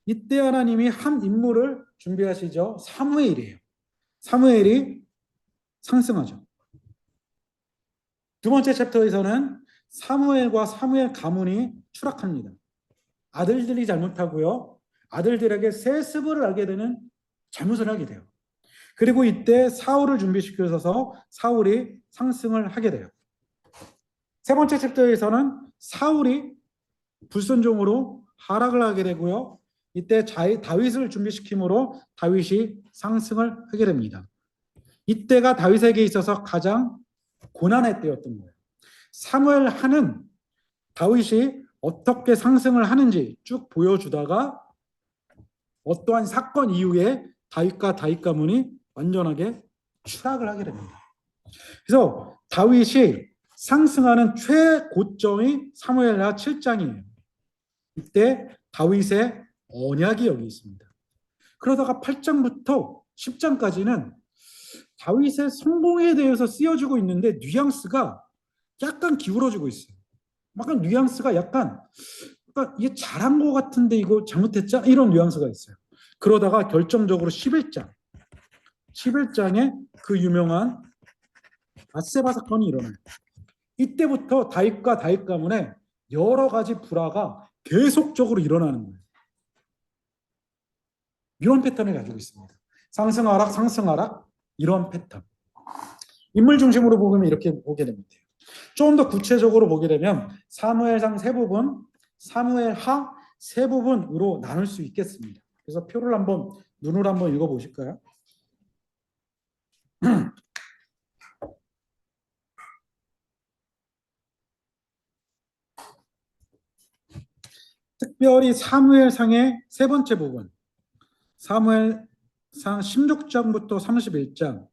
이때 하나님이 한 인물을 준비하시죠. 사무엘이에요. 사무엘이 상승하죠. 두 번째 챕터에서는 사무엘과 사무엘 가문이 추락합니다. 아들들이 잘못하고요. 아들들에게 세습을 하게 되는 잘못을 하게 돼요. 그리고 이때 사울을 준비시켜서 사울이 상승을 하게 돼요. 세 번째 챕터에서는 사울이 불순종으로 하락을 하게 되고요. 이때 다윗을 준비시킴으로 다윗이 상승을 하게 됩니다. 이때가 다윗에게 있어서 가장 고난의 때였던 거예요. 사무엘하는 다윗이 어떻게 상승을 하는지 쭉 보여주다가 어떠한 사건 이후에 다윗과 다윗 가문이 완전하게 추락을 하게 됩니다. 그래서 다윗이 상승하는 최고점이 사무엘하 7장이에요. 이때 다윗의 언약이 여기 있습니다. 그러다가 8장부터 10장까지는 다윗의 성공에 대해서 쓰여지고 있는데 뉘앙스가 약간 기울어지고 있어요. 약간 뉘앙스가 약간 이게 잘한 것 같은데 이거 잘못했자 이런 뉘앙스가 있어요. 그러다가 결정적으로 11장에 그 유명한 밧세바 사건이 일어나요. 이때부터 다윗과 다윗 가문에 여러 가지 불화가 계속적으로 일어나는 거예요. 이런 패턴을 가지고 있습니다. 상승하락, 상승하락, 이런 패턴. 인물 중심으로 보면 이렇게 보게 됩니다. 좀 더 구체적으로 보게 되면 사무엘상 세 부분, 사무엘하 세 부분으로 나눌 수 있겠습니다. 그래서 표를 한번 눈으로 한번 읽어보실까요? 특별히 사무엘상의 세 번째 부분, 사무엘상 16장부터 31장.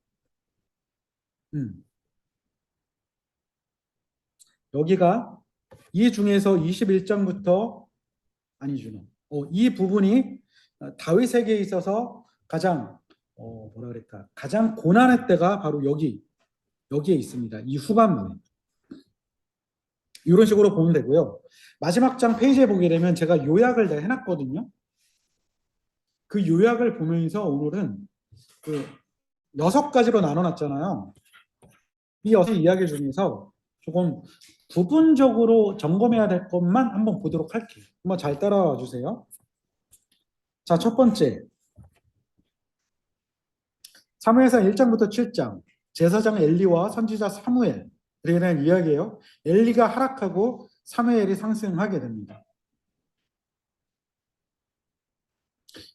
여기가 이 중에서 21장부터 아니죠. 이 부분이 다윗에게 있어서 가장 뭐라 그럴까? 가장 고난의 때가 바로 여기에 있습니다. 이 후반부에. 이런 식으로 보면 되고요. 마지막 장 페이지에 보게 되면 제가 요약을 다 해놨거든요. 그 요약을 보면서 오늘은 그 6가지로 나눠놨잖아요. 이 6이야기 중에서 조금 부분적으로 점검해야 될 것만 한번 보도록 할게요. 한번 잘 따라와 주세요. 자, 첫 번째. 사무엘상 1장부터 7장. 제사장 엘리와 선지자 사무엘에 대한 이야기예요. 엘리가 하락하고 사무엘이 상승하게 됩니다.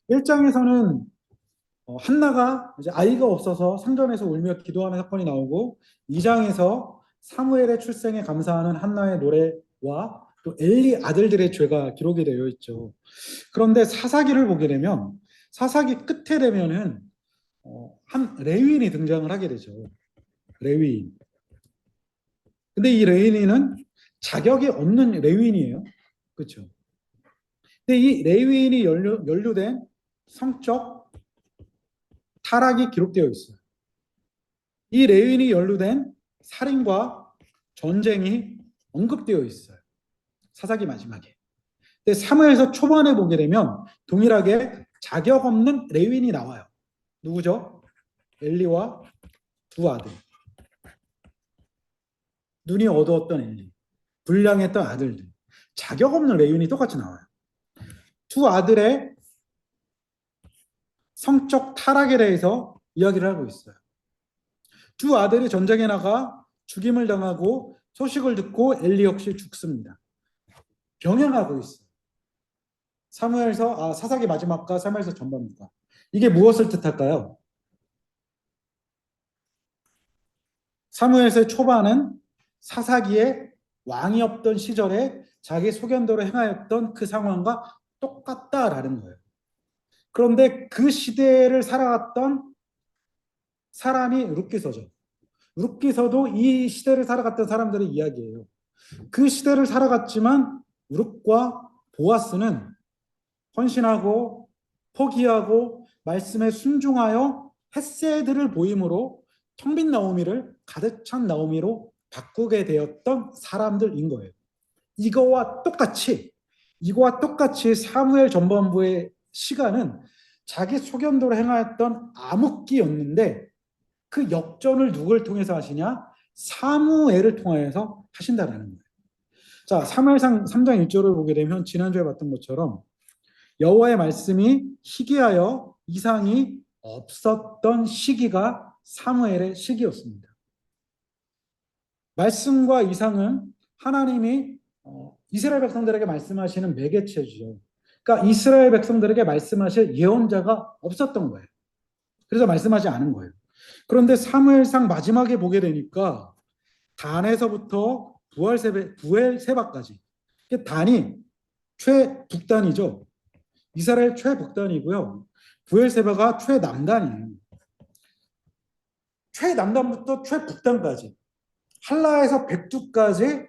1장에서는 한나가 이제 아이가 없어서 상전에서 울며 기도하는 사건이 나오고 2장에서 사무엘의 출생에 감사하는 한나의 노래와 또 엘리 아들들의 죄가 기록이 되어 있죠. 그런데 사사기를 보게 되면 사사기 끝에 되면은 한 레위인이 등장을 하게 되죠. 레위인. 근데 이 레위인은 자격이 없는 레위인이에요. 그렇죠? 근데 이 레위인이 연루된 성적 타락이 기록되어 있어요. 이 레위인이 연루된 살인과 전쟁이 언급되어 있어요. 사사기 마지막에. 근데 사무엘서 초반에 보게 되면 동일하게 자격 없는 레위인이 나와요. 누구죠? 엘리와 두 아들. 눈이 어두웠던 엘리, 불량했던 아들들. 자격 없는 레위인이 똑같이 나와요. 두 아들의 성적 타락에 대해서 이야기를 하고 있어요. 두 아들이 전쟁에 나가 죽임을 당하고 소식을 듣고 엘리 역시 죽습니다. 병행하고 있어요. 사사기 마지막과 사무엘서 전반부가. 이게 무엇을 뜻할까요? 사무엘서의 초반은 사사기에 왕이 없던 시절에 자기 소견대로 행하였던 그 상황과 똑같다라는 거예요. 그런데 그 시대를 살아갔던 사람이 룻기서죠. 룻기서도 이 시대를 살아갔던 사람들의 이야기예요. 그 시대를 살아갔지만 룻과 보아스는 헌신하고 포기하고 말씀에 순종하여 헤세드를 보임으로 텅 빈 나오미를 가득 찬 나오미로 바꾸게 되었던 사람들인 거예요. 이거와 똑같이 사무엘 전반부의 시간은 자기 소견대로 행하였던 암흑기였는데 그 역전을 누굴 통해서 하시냐? 사무엘을 통하여서 하신다라는 거예요. 자, 사무엘상 3장 1절을 보게 되면 지난주에 봤던 것처럼 여호와의 말씀이 희귀하여 이상이 없었던 시기가 사무엘의 시기였습니다. 말씀과 이상은 하나님이 이스라엘 백성들에게 말씀하시는 매개체죠. 그러니까 이스라엘 백성들에게 말씀하실 예언자가 없었던 거예요. 그래서 말씀하지 않은 거예요. 그런데 사무엘상 마지막에 보게 되니까 단에서부터 부엘세바까지, 단이 최북단이죠. 이스라엘 최북단이고요. 부엘세바가 최남단이에요. 최남단부터 최북단까지, 할라에서 백두까지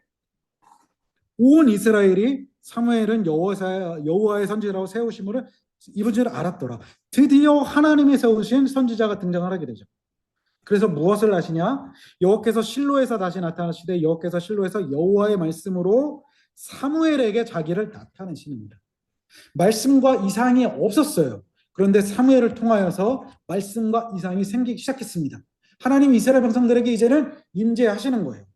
온 이스라엘이 사무엘은 여호와의 선지자라고 세우심을 이런 줄 알았더라. 드디어 하나님이 세우신 선지자가 등장을 하게 되죠. 그래서 무엇을 하시냐? 여호와께서 실로에서 다시 나타나시되 여호와께서 실로에서 여호와의 말씀으로 사무엘에게 자기를 나타내시는니다. 말씀과 이상이 없었어요. 그런데 사무엘을 통하여서 말씀과 이상이 생기기 시작했습니다. 하나님 이스라엘 백성들에게 이제는 임재하시는 거예요.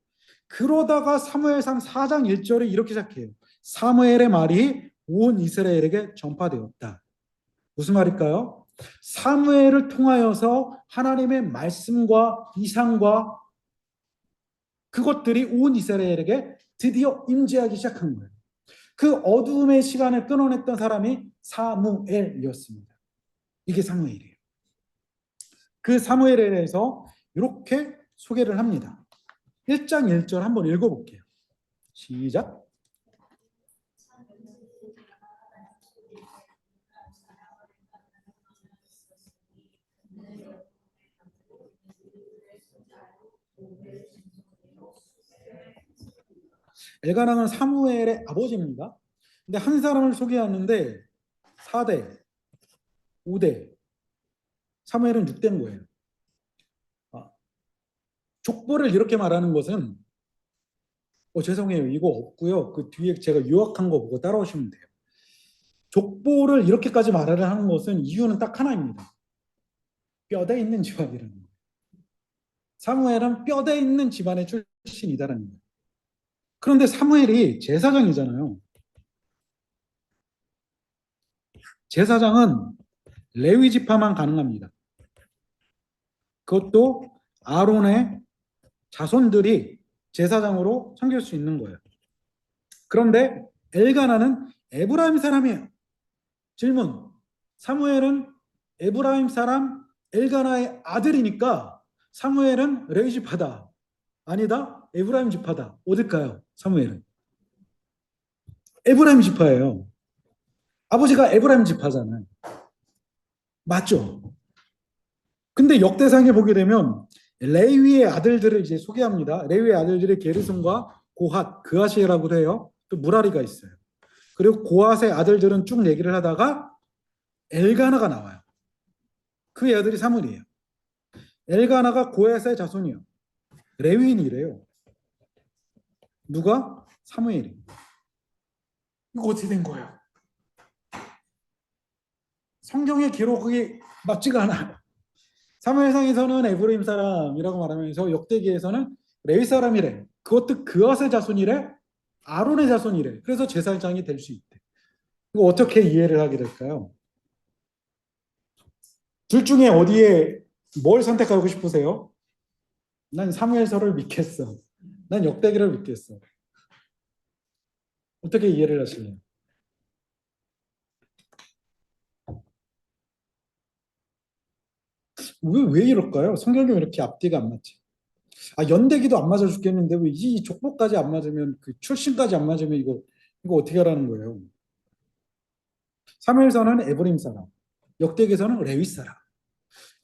그러다가 사무엘상 4장 1절에 이렇게 시작해요. 사무엘의 말이 온 이스라엘에게 전파되었다. 무슨 말일까요? 사무엘을 통하여서 하나님의 말씀과 이상과 그것들이 온 이스라엘에게 드디어 임재하기 시작한 거예요. 그 어두움의 시간을 끊어냈던 사람이 사무엘이었습니다. 이게 사무엘이에요. 그 사무엘에 대해서 이렇게 소개를 합니다. 1장 1절 한번 읽어볼게요. 시작. 엘가나는 사무엘의 아버지입니다. 근데 한 사람을 소개하는데 4대, 5대, 사무엘은 6대인 거예요. 족보를 이렇게 말하는 것은 죄송해요. 이거 없고요. 그 뒤에 제가 요약한 거 보고 따라오시면 돼요. 족보를 이렇게까지 말을 하는 것은 이유는 딱 하나입니다. 뼈대 있는 집안이라는 거예요. 사무엘은 뼈대 있는 집안의 출신이다라는 거예요. 그런데 사무엘이 제사장이잖아요. 제사장은 레위 지파만 가능합니다. 그것도 아론의 자손들이 제사장으로 섬길 수 있는 거예요. 그런데 엘가나는 에브라임 사람이에요. 질문. 사무엘은 에브라임 사람 엘가나의 아들이니까 사무엘은 레위 지파다. 아니다. 에브라임 지파다. 어딜까요? 사무엘은 에브라임 지파예요. 아버지가 에브라임 지파잖아요. 맞죠? 근데 역대상에 보게 되면 레위의 아들들을 이제 소개합니다. 레위의 아들들이 게르손과 고핫, 그하시라고 해요. 또 무라리가 있어요. 그리고 고핫의 아들들은 쭉 얘기를 하다가 엘가나가 나와요. 그의 아들이 사무엘이에요. 엘가나가 고핫의 자손이에요. 레위인이래요. 누가? 사무엘이. 이거 어떻게 된 거예요? 성경의 기록이 맞지가 않아요. 사무엘상에서는 에브라임 사람이라고 말하면서 역대기에서는 레위 사람이래. 그것도 그앗의 자손이래. 아론의 자손이래. 그래서 제사장이 될 수 있대. 이거 어떻게 이해를 하게 될까요? 둘 중에 어디에 뭘 선택하고 싶으세요? 난 사무엘서를 믿겠어. 난 역대기를 믿겠어. 어떻게 이해를 하실래요? 왜 이럴까요? 성경이 왜 이렇게 앞뒤가 안 맞지? 연대기도 안 맞아 죽겠는데 왜 이 족보까지 안 맞으면 그 출신까지 안 맞으면 이거 어떻게 하라는 거예요? 사무엘서는 에브라임 사람, 역대기서는 레위 사람.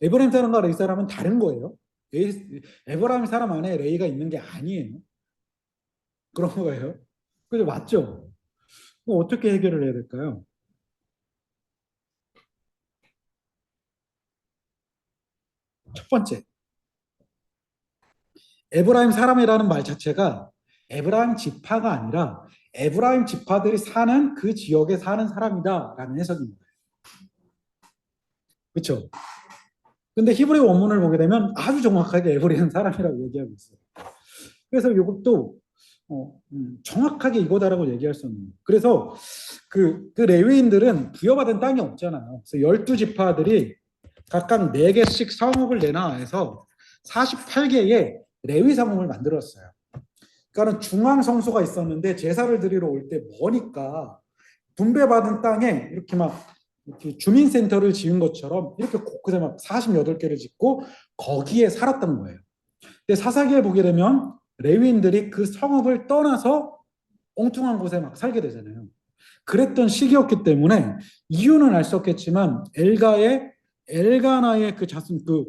에브라임 사람과 레위 사람은 다른 거예요. 에브라임 사람 안에 레위가 있는 게 아니에요. 그런 거예요. 그죠? 맞죠? 어떻게 해결을 해야 될까요? 첫 번째, 에브라임 사람이라는 말 자체가 에브라임 지파가 아니라 에브라임 지파들이 사는 그 지역에 사는 사람이다라는 해석입니다. 그렇죠? 근데 히브리 원문을 보게 되면 아주 정확하게 에브라임 사람이라고 얘기하고 있어요. 그래서 이것도 정확하게 이거다라고 얘기할 수 없는 거예요. 그래서 그 레위인들은 부여받은 땅이 없잖아요. 그래서 12지파들이 각각 4개씩 성읍을 내놔해서 48개의 레위 성읍을 만들었어요. 그러니까 중앙 성소가 있었는데 제사를 드리러 올 때 머니까 분배받은 땅에 이렇게 막 이렇게 주민센터를 지은 것처럼 이렇게 곳곳에 막 48개를 짓고 거기에 살았던 거예요. 근데 사사기에 보게 되면 레위인들이 그 성읍을 떠나서 엉뚱한 곳에 막 살게 되잖아요. 그랬던 시기였기 때문에 이유는 알 수 없겠지만 엘가나의 그 자손 그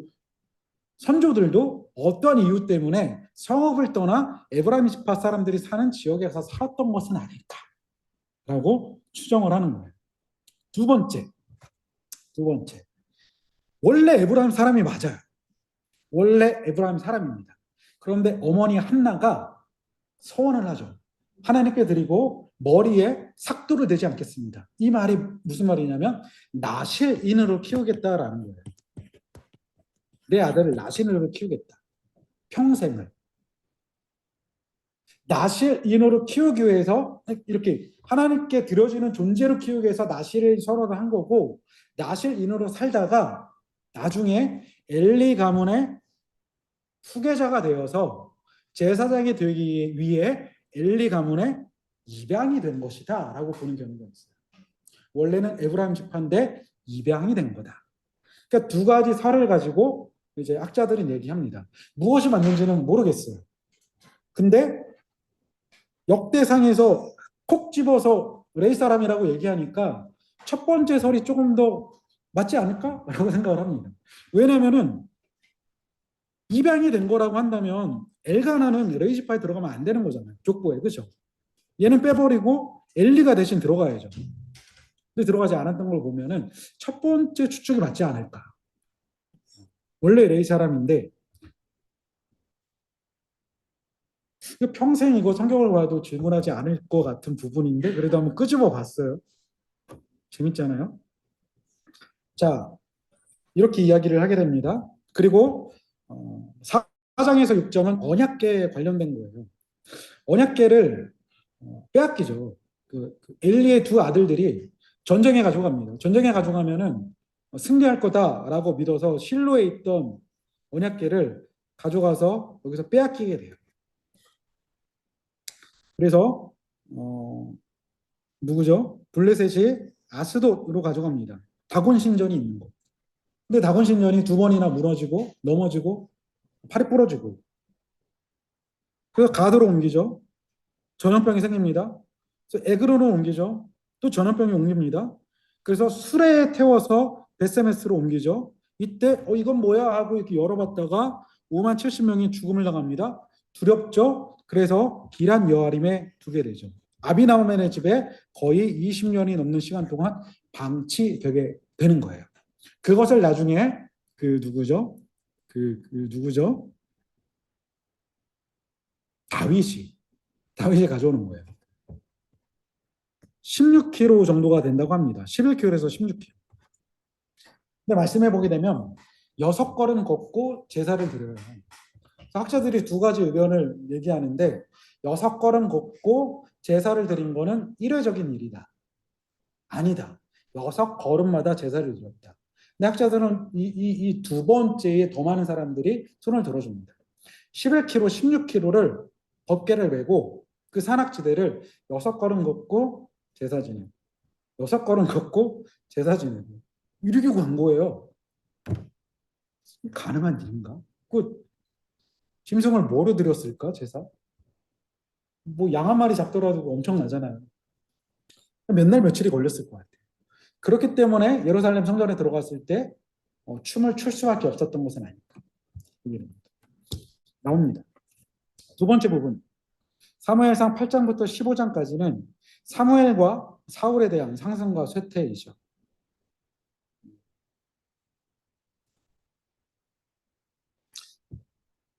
선조들도 어떠한 이유 때문에 성읍을 떠나 에브라임 지파 사람들이 사는 지역에서 살았던 것은 아닐까라고 추정을 하는 거예요. 두 번째, 두 번째, 원래 에브라임 사람이 맞아요. 원래 에브라임 사람입니다. 그런데 어머니 한나가 소원을 하죠. 하나님께 드리고 머리에 삭도를 대지 않겠습니다. 이 말이 무슨 말이냐면 나실인으로 키우겠다라는 거예요. 내 아들을 나실인으로 키우겠다. 평생을. 나실인으로 키우기 위해서 이렇게 하나님께 드려지는 존재로 키우기 위해서 나실을 선언을 한 거고, 나실인으로 살다가 나중에 엘리 가문의 후계자가 되어서 제사장이 되기 위해 엘리 가문의 입양이 된 것이다 라고 보는 경우가 있어요. 원래는 에브라임 지파인데 입양이 된 거다. 그러니까 두 가지 설을 가지고 이제 학자들이 얘기합니다. 무엇이 맞는지는 모르겠어요. 근데 역대상에서 콕 집어서 레이 사람이라고 얘기하니까 첫 번째 설이 조금 더 맞지 않을까라고 생각을 합니다. 왜냐면은 입양이 된 거라고 한다면 엘가나는 레이 지파에 들어가면 안 되는 거잖아요. 족보에. 그렇죠? 얘는 빼버리고 엘리가 대신 들어가야죠. 근데 들어가지 않았던 걸 보면은 첫 번째 추측이 맞지 않을까. 원래 레이 사람인데 평생 이거 성경을 봐도 질문하지 않을 것 같은 부분인데 그래도 한번 끄집어 봤어요. 재밌잖아요. 자, 이렇게 이야기를 하게 됩니다. 그리고 4장에서 6장은 언약궤에 관련된 거예요. 언약궤를 빼앗기죠. 그 엘리의 두 아들들이 전쟁에 가져갑니다. 전쟁에 가져가면은 승리할 거다라고 믿어서 실로에 있던 언약궤를 가져가서 여기서 빼앗기게 돼요. 그래서 누구죠? 블레셋이 아스돗으로 가져갑니다. 다곤 신전이 있는 거. 근데 다곤 신전이 두 번이나 무너지고 넘어지고 팔이 부러지고 그래서 가드로 옮기죠. 전염병이 생깁니다. 그래서 에그로로 옮기죠. 또 전염병이 옮깁니다. 그래서 수레에 태워서 베세메스로 옮기죠. 이때 이건 뭐야 하고 이렇게 열어봤다가 5만 70명이 죽음을 당합니다. 두렵죠. 그래서 기란 여아림에 두게 되죠. 아비나홈의 집에 거의 20년이 넘는 시간 동안 방치되게 되는 거예요. 그것을 나중에 그 누구죠? 그 누구죠? 다윗이 가져오는 거예요. 16kg 정도가 된다고 합니다. 11kg에서 16kg. 근데 말씀해 보게 되면 6걸음 걷고 제사를 드려요. 학자들이 두 가지 의견을 얘기하는데 6걸음 걷고 제사를 드린 거는 일회적인 일이다. 아니다. 6걸음마다 제사를 드렸다. 근데 학자들은 이 두 번째에 더 많은 사람들이 손을 들어줍니다. 11kg, 16kg를 법궤를 메고 그 산악지대를 6걸음 걷고 제사 지내고 6걸음 걷고 제사 지내고 이렇게 간 거예요. 가능한 일인가? 그 짐승을 뭐로 드렸을까 제사? 뭐 양 한 마리 잡더라도 엄청나잖아요. 몇 날 며칠이 걸렸을 것 같아요. 그렇기 때문에 예루살렘 성전에 들어갔을 때 춤을 출 수밖에 없었던 것은 아닐까. 나옵니다. 두 번째 부분. 사무엘상 8장부터 15장까지는 사무엘과 사울에 대한 상승과 쇠퇴이죠.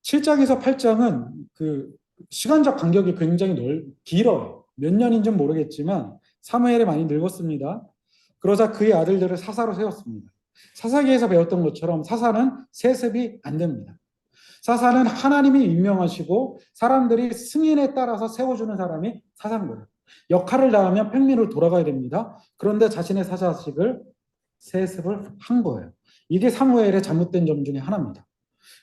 7장에서 8장은 그 시간적 간격이 굉장히 길어요. 몇 년인지는 모르겠지만 사무엘이 많이 늙었습니다. 그러자 그의 아들들을 사사로 세웠습니다. 사사기에서 배웠던 것처럼 사사는 세습이 안 됩니다. 사사는 하나님이 임명하시고 사람들이 승인에 따라서 세워주는 사람이 사사인 거예요. 역할을 다하면 평민으로 돌아가야 됩니다. 그런데 자신의 사사직을 세습을 한 거예요. 이게 사무엘의 잘못된 점 중에 하나입니다.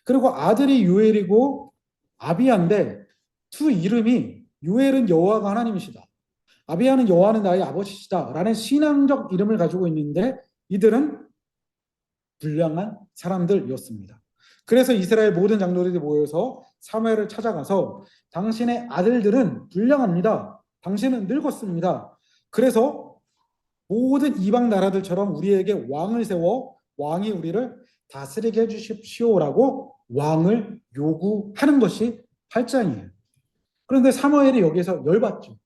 그리고 아들이 요엘이고 아비야인데 두 이름이 요엘은 여호와가 하나님이시다. 아비야는 여호와는 나의 아버지시다 라는 신앙적 이름을 가지고 있는데 이들은 불량한 사람들이었습니다. 그래서 이스라엘 모든 장로들이 모여서 사무엘을 찾아가서 당신의 아들들은 불량합니다. 당신은 늙었습니다. 그래서 모든 이방 나라들처럼 우리에게 왕을 세워 왕이 우리를 다스리게 해주십시오라고 왕을 요구하는 것이 8장이에요. 그런데 사무엘이 여기서 열받죠.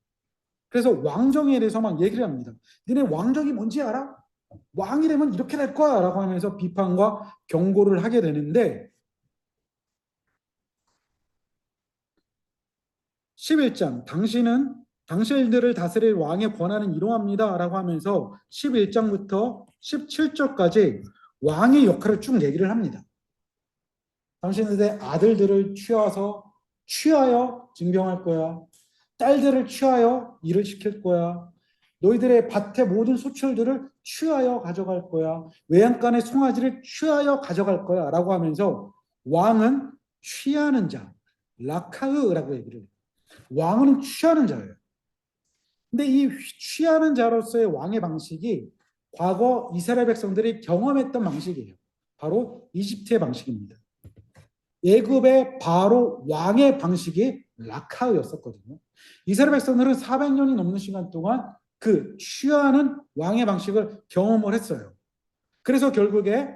그래서 왕정에 대해서 막 얘기를 합니다. 니네 왕정이 뭔지 알아? 왕이 되면 이렇게 될 거야 라고 하면서 비판과 경고를 하게 되는데 11장 당신들을 다스릴 왕의 권한은 이러합니다 라고 하면서 11장부터 17절까지 왕의 역할을 쭉 얘기를 합니다. 당신들의 아들들을 취하여 징병할 거야. 딸들을 취하여 일을 시킬 거야. 너희들의 밭의 모든 소출들을 취하여 가져갈 거야. 외양간의 송아지를 취하여 가져갈 거야 라고 하면서 왕은 취하는 자, 라카흐라고 얘기를 해요. 왕은 취하는 자예요. 근데 이 취하는 자로서의 왕의 방식이 과거 이스라엘 백성들이 경험했던 방식이에요. 바로 이집트의 방식입니다. 예굽의 바로 왕의 방식이 라카흐였었거든요. 이스라엘 백성들은 400년이 넘는 시간 동안 그 취하는 왕의 방식을 경험을 했어요. 그래서 결국에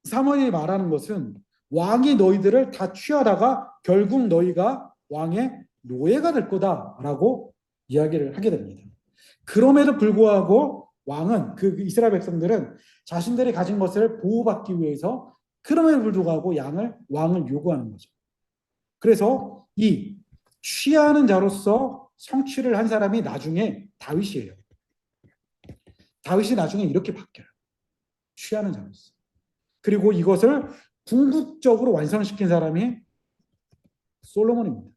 사무엘이 말하는 것은 왕이 너희들을 다 취하다가 결국 너희가 왕의 노예가 될 거다라고 이야기를 하게 됩니다. 그럼에도 불구하고 왕은 그 이스라엘 백성들은 자신들이 가진 것을 보호받기 위해서 그럼에도 불구하고 왕을 요구하는 거죠. 그래서 이 취하는 자로서 성취를 한 사람이 나중에 다윗이에요. 다윗이 나중에 이렇게 바뀌어요. 취하는 자로서. 그리고 이것을 궁극적으로 완성시킨 사람이 솔로몬입니다.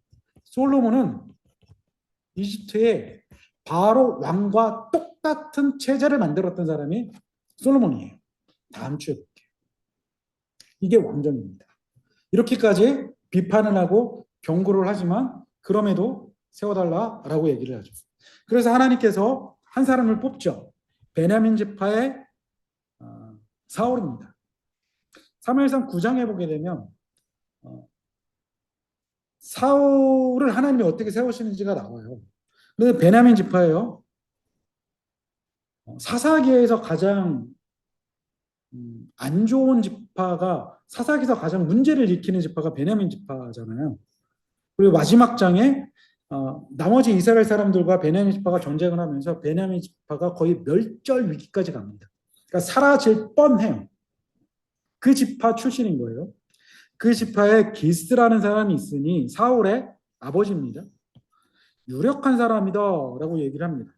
솔로몬은 이집트의 바로 왕과 똑같은 체제를 만들었던 사람이 솔로몬이에요. 다음 주에 볼게요. 이게 왕정입니다. 이렇게까지 비판을 하고 경고를 하지만 그럼에도 세워달라라고 얘기를 하죠. 그래서 하나님께서 한 사람을 뽑죠. 베냐민 지파의 사울입니다. 사무엘상 9장에 보게 되면 사울을 하나님이 어떻게 세우시는지가 나와요. 그런데 베냐민 지파예요. 사사기에서 가장 안 좋은 지파가 사사기에서 가장 문제를 일으키는 지파가 베냐민 지파잖아요. 그리고 마지막 장에 나머지 이스라엘 사람들과 베냐민 지파가 전쟁을 하면서 베냐민 지파가 거의 멸절 위기까지 갑니다. 그러니까 사라질 뻔해요. 그 지파 출신인 거예요. 그 지파에 기스라는 사람이 있으니 사울의 아버지입니다. 유력한 사람이다 라고 얘기를 합니다.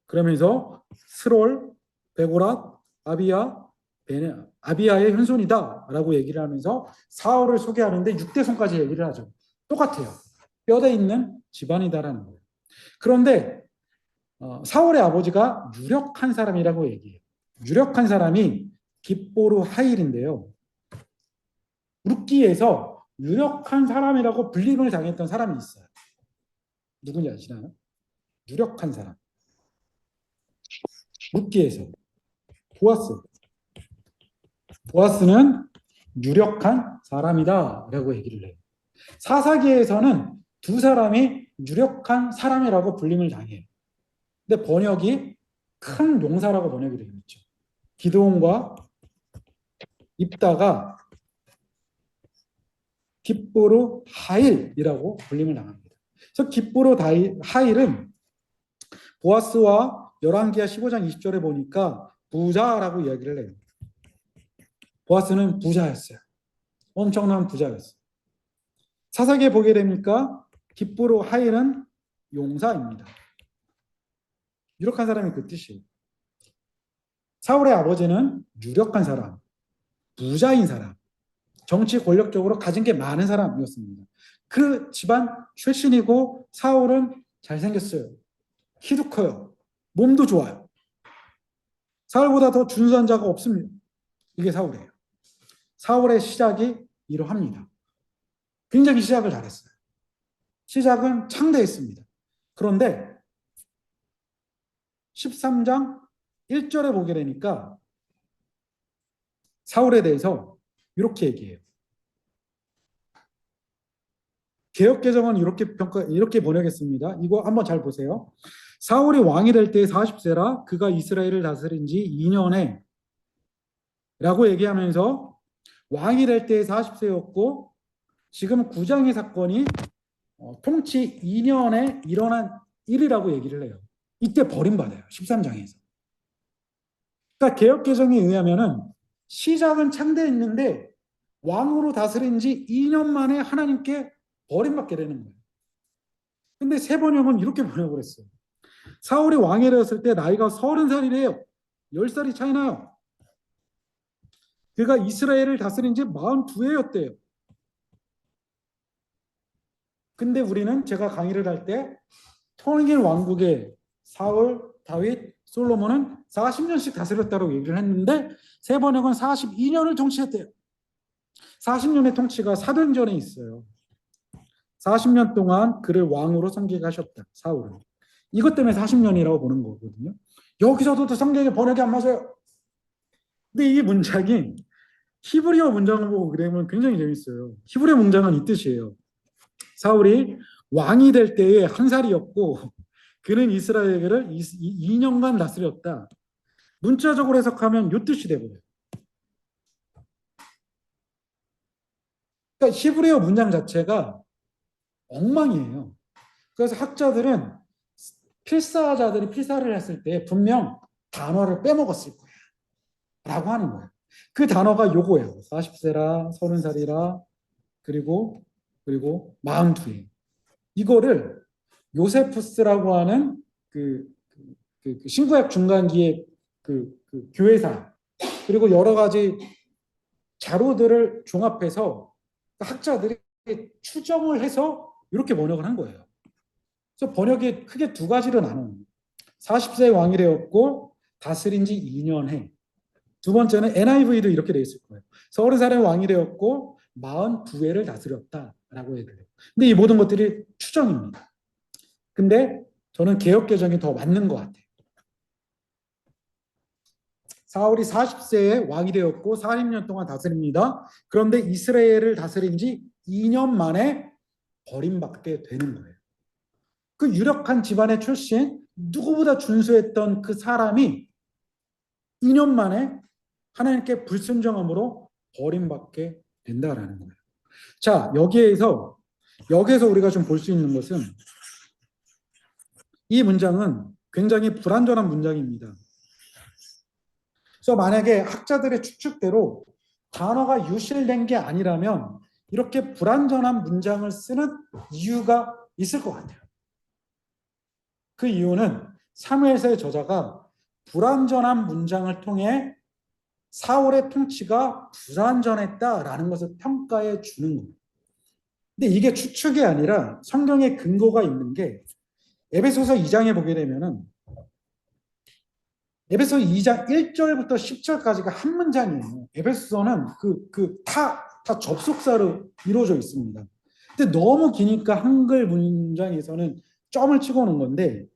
그러면서 스롤, 베고랏, 아비야의 현손이다 라고 얘기를 하면서 사울을 소개하는데 6대손까지 얘기를 하죠. 똑같아요. 뼈대 있는 집안이다라는 거예요. 그런데 사울의 아버지가 유력한 사람이라고 얘기해요. 유력한 사람이 깁보르 하일인데요. 룻기에서 유력한 사람이라고 불림을 당했던 사람이 있어요. 누군지 아시나요? 유력한 사람. 룻기에서 보아스. 보아스는 유력한 사람이다라고 얘기를 해요. 사사기에서는 두 사람이 유력한 사람이라고 불림을 당해요. 근데 번역이 큰 용사라고 번역이 되어 있죠. 기드온과 입다가 깁보르 하일이라고 불림을 당합니다. 그래서 깁보르 하일은 보아스와 열왕기하 15장 20절에 보니까 부자라고 이야기를 해요. 보아스는 부자였어요. 엄청난 부자였어요. 사사기에 보게 됩니까? 깁보르 하일은 용사입니다. 유력한 사람이 그 뜻이에요. 사울의 아버지는 유력한 사람, 부자인 사람, 정치 권력적으로 가진 게 많은 사람이었습니다. 그 집안 출신이고 사울은 잘생겼어요. 키도 커요. 몸도 좋아요. 사울보다 더 준수한 자가 없습니다. 이게 사울이에요. 사울의 시작이 이러합니다. 굉장히 시작을 잘했어요. 시작은 창대했습니다. 그런데 13장 1절에 보게 되니까 사울에 대해서 이렇게 얘기해요. 개역개정은 이렇게 번역했습니다. 이거 한번 잘 보세요. 사울이 왕이 될 때 40세라 그가 이스라엘을 다스린 지 2년에 라고 얘기하면서 왕이 될 때 40세였고 지금 9장의 사건이 통치 2년에 일어난 일이라고 얘기를 해요. 이때 버림받아요. 13장에서. 그러니까 개역 개정에 의하면은 시작은 창대했는데 왕으로 다스린 지 2년 만에 하나님께 버림받게 되는 거예요. 근데 세 번역은 이렇게 번역을 했어요. 사울이 왕이 되었을 때 나이가 30살이래요. 10살이 차이 나요. 그가 이스라엘을 다스린 지 42해였대요. 근데 우리는 제가 강의를 할 때 통일 왕국의 사울, 다윗, 솔로몬은 40년씩 다스렸다고 얘기를 했는데 세 번역은 42년을 통치했대요. 40년의 통치가 사도행전에 있어요. 40년 동안 그를 왕으로 섬기하셨다. 사울은. 이것 때문에 40년이라고 보는 거거든요. 여기서도 성경의 번역이 안 맞아요. 근데 이 문장이 히브리어 문장을 보고 그러면 굉장히 재밌어요. 히브리어 문장은 이 뜻이에요. 사울이 왕이 될 때에 한 살이었고 그는 이스라엘을 2년간 다스렸다. 문자적으로 해석하면 이 뜻이 되버려요. 그러니까 히브리어 문장 자체가 엉망이에요. 그래서 학자들은 필사자들이 필사를 했을 때 분명 단어를 빼먹었을 거야 라고 하는 거예요. 그 단어가 요거예요. 40세라 30살이라 그리고 42에 이거를 요세푸스라고 하는 그 신구약 중간기의 그 교회사 그리고 여러 가지 자료들을 종합해서 학자들이 추정을 해서 이렇게 번역을 한 거예요. 그래서 번역이 크게 두 가지로 나눠요. 40세 왕이 되었고 다스린 지 2년 해. 두 번째는 NIV도 이렇게 돼 있을 거예요. 30살의 왕이 되었고 42해를 다스렸다라고 해야 돼요. 근데 이 모든 것들이 추정입니다. 근데 저는 개역 개정이 더 맞는 것 같아요. 사울이 40세에 왕이 되었고 40년 동안 다스립니다. 그런데 이스라엘을 다스린 지 2년 만에 버림받게 되는 거예요. 그 유력한 집안의 출신, 누구보다 준수했던 그 사람이 2년 만에 하나님께 불순종함으로 버림받게 된다라는 거예요. 자, 여기에서 우리가 좀 볼 수 있는 것은 이 문장은 굉장히 불완전한 문장입니다. 그래서 만약에 학자들의 추측대로 단어가 유실된 게 아니라면 이렇게 불완전한 문장을 쓰는 이유가 있을 것 같아요. 그 이유는 사무엘서의 저자가 불완전한 문장을 통해 사울의 통치가 불완전했다라는 것을 평가해 주는 거예요. 근데 이게 추측이 아니라 성경에 근거가 있는 게 에베소서 2장에 보게 되면은 에베소 2장 1절부터 10절까지가 한 문장이에요. 에베소서는 다 접속사로 이루어져 있습니다. 근데 너무 기니까 한글 문장에서는 점을 치고 오는 건데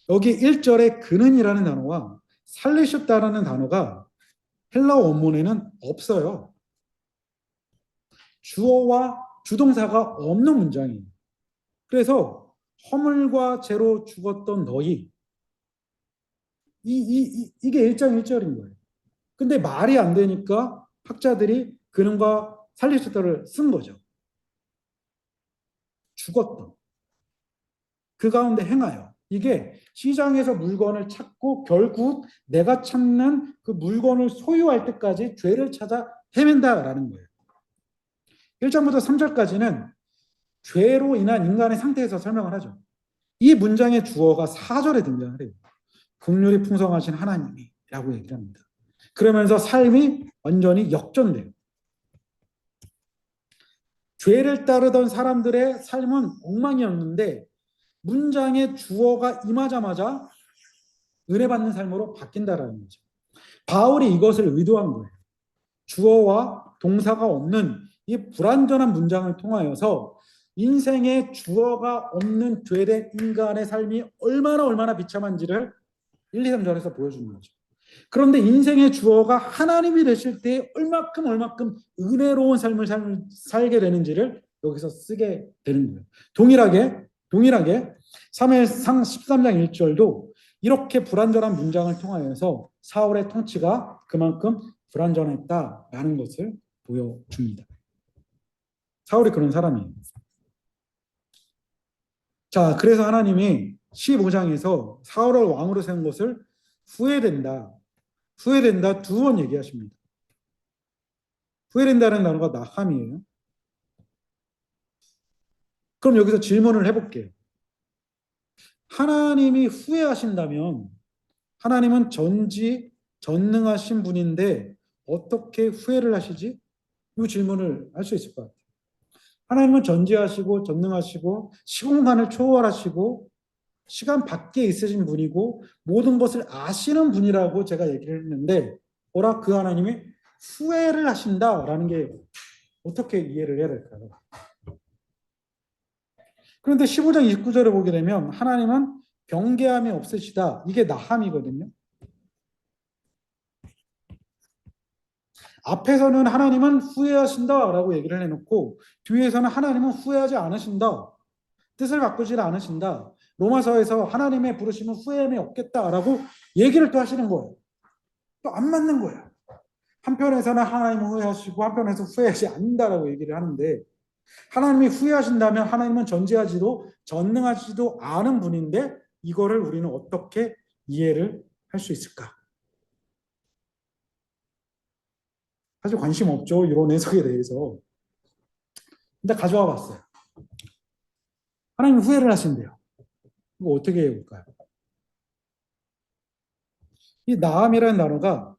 여기 1절에 그는이라는 단어와 살리셨다라는 단어가 헬라어 원문에는 없어요. 주어와 주동사가 없는 문장이에요. 그래서 허물과 죄로 죽었던 너희 이게 1장 1절인 거예요. 근데 말이 안 되니까 학자들이 그는과 살리셨다를 쓴 거죠. 죽었던. 그 가운데 행하여. 이게 시장에서 물건을 찾고 결국 내가 찾는 그 물건을 소유할 때까지 죄를 찾아 헤맨다라는 거예요. 1장부터 3절까지는 죄로 인한 인간의 상태에서 설명을 하죠. 이 문장의 주어가 4절에 등장을 해요. 긍휼이 풍성하신 하나님이라고 얘기를 합니다. 그러면서 삶이 완전히 역전돼요. 죄를 따르던 사람들의 삶은 엉망이었는데 문장의 주어가 임하자마자 은혜 받는 삶으로 바뀐다라는 거죠. 바울이 이것을 의도한 거예요. 주어와 동사가 없는 이 불완전한 문장을 통하여서 인생에 주어가 없는 죄된 인간의 삶이 얼마나 비참한지를 1, 2, 3절에서 보여주는 거죠. 그런데 인생의 주어가 하나님이 되실 때 얼마큼 은혜로운 삶을 살게 되는지를 여기서 쓰게 되는 거예요. 동일하게 사무엘상 13장 1절도 이렇게 불완전한 문장을 통하여서 사울의 통치가 그만큼 불완전했다라는 것을 보여줍니다. 사울이 그런 사람이에요. 자, 그래서 하나님이 15장에서 사울을 왕으로 세운 것을 후회된다. 후회된다 두 번 얘기하십니다. 후회된다는 단어가 나함이에요. 그럼 여기서 질문을 해볼게요. 하나님이 후회하신다면 하나님은 전능하신 분인데 어떻게 후회를 하시지? 이 질문을 할 수 있을 것 같아요. 하나님은 전지하시고 전능하시고 시공간을 초월하시고 시간 밖에 있으신 분이고 모든 것을 아시는 분이라고 제가 얘기를 했는데 그 하나님이 후회를 하신다라는 게 어떻게 이해를 해야 될까요? 그런데 15장 29절에 보게 되면 하나님은 경계함이 없으시다. 이게 나함이거든요. 앞에서는 하나님은 후회하신다라고 얘기를 해놓고 뒤에서는 하나님은 후회하지 않으신다. 뜻을 바꾸지 않으신다. 로마서에서 하나님의 부르심은 후회함이 없겠다라고 얘기를 또 하시는 거예요. 또 안 맞는 거예요. 한편에서는 하나님은 후회하시고 한편에서 후회하지 않는다라고 얘기를 하는데 하나님이 후회하신다면 하나님은 전지하지도 전능하지도 않은 분인데 이거를 우리는 어떻게 이해를 할 수 있을까? 사실 관심 없죠. 이런 해석에 대해서. 근데 가져와 봤어요. 하나님이 후회를 하신대요. 이거 어떻게 해볼까요? 이 나함이라는 단어가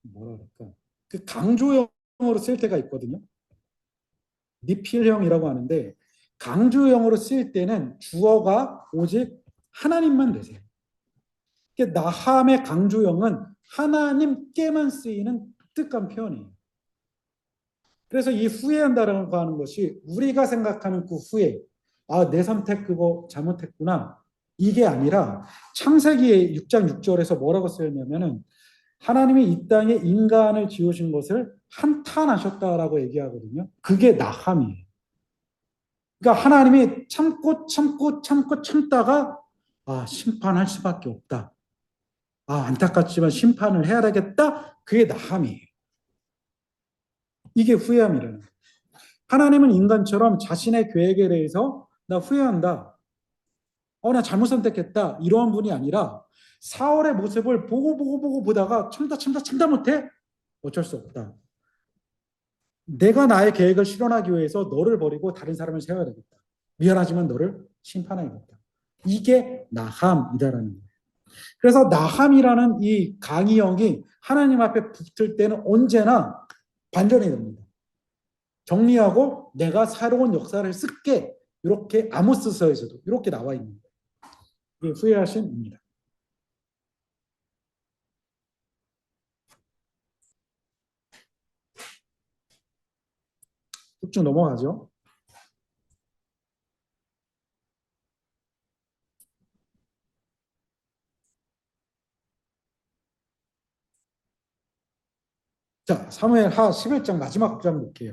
뭐라 그럴까? 그 강조형으로 쓸 때가 있거든요. 미필형이라고 하는데 강조형으로 쓸 때는 주어가 오직 하나님만 되세요. 나함의 강조형은 하나님께만 쓰이는 독특한 표현이에요. 그래서 이 후회한다라고 하는 것이 우리가 생각하는 그 후회, 내 선택 그거 잘못했구나. 이게 아니라 창세기 6장 6절에서 뭐라고 쓰였냐면은 하나님이 이 땅에 인간을 지으신 것을 한탄하셨다라고 얘기하거든요. 그게 나함이에요. 그러니까 하나님이 참고 참다가 심판할 수밖에 없다. 안타깝지만 심판을 해야 되겠다. 그게 나함이에요. 이게 후회함이라는 거예요. 하나님은 인간처럼 자신의 계획에 대해서 나 후회한다. 나 잘못 선택했다. 이러한 분이 아니라 사울의 모습을 보고 보다가 참다 못해? 어쩔 수 없다. 내가 나의 계획을 실현하기 위해서 너를 버리고 다른 사람을 세워야 되겠다. 미안하지만 너를 심판하겠다. 이게 나함이다라는 거예요. 그래서 나함이라는 이 강의형이 하나님 앞에 붙을 때는 언제나 반전이 됩니다. 정리하고 내가 새로운 역사를 쓸게. 이렇게 아모스서에서도 이렇게 나와 있는 거예요. 이게 후회하심입니다. 쭉 넘어가죠. 자, 사무엘하 11장 마지막 장 볼게요.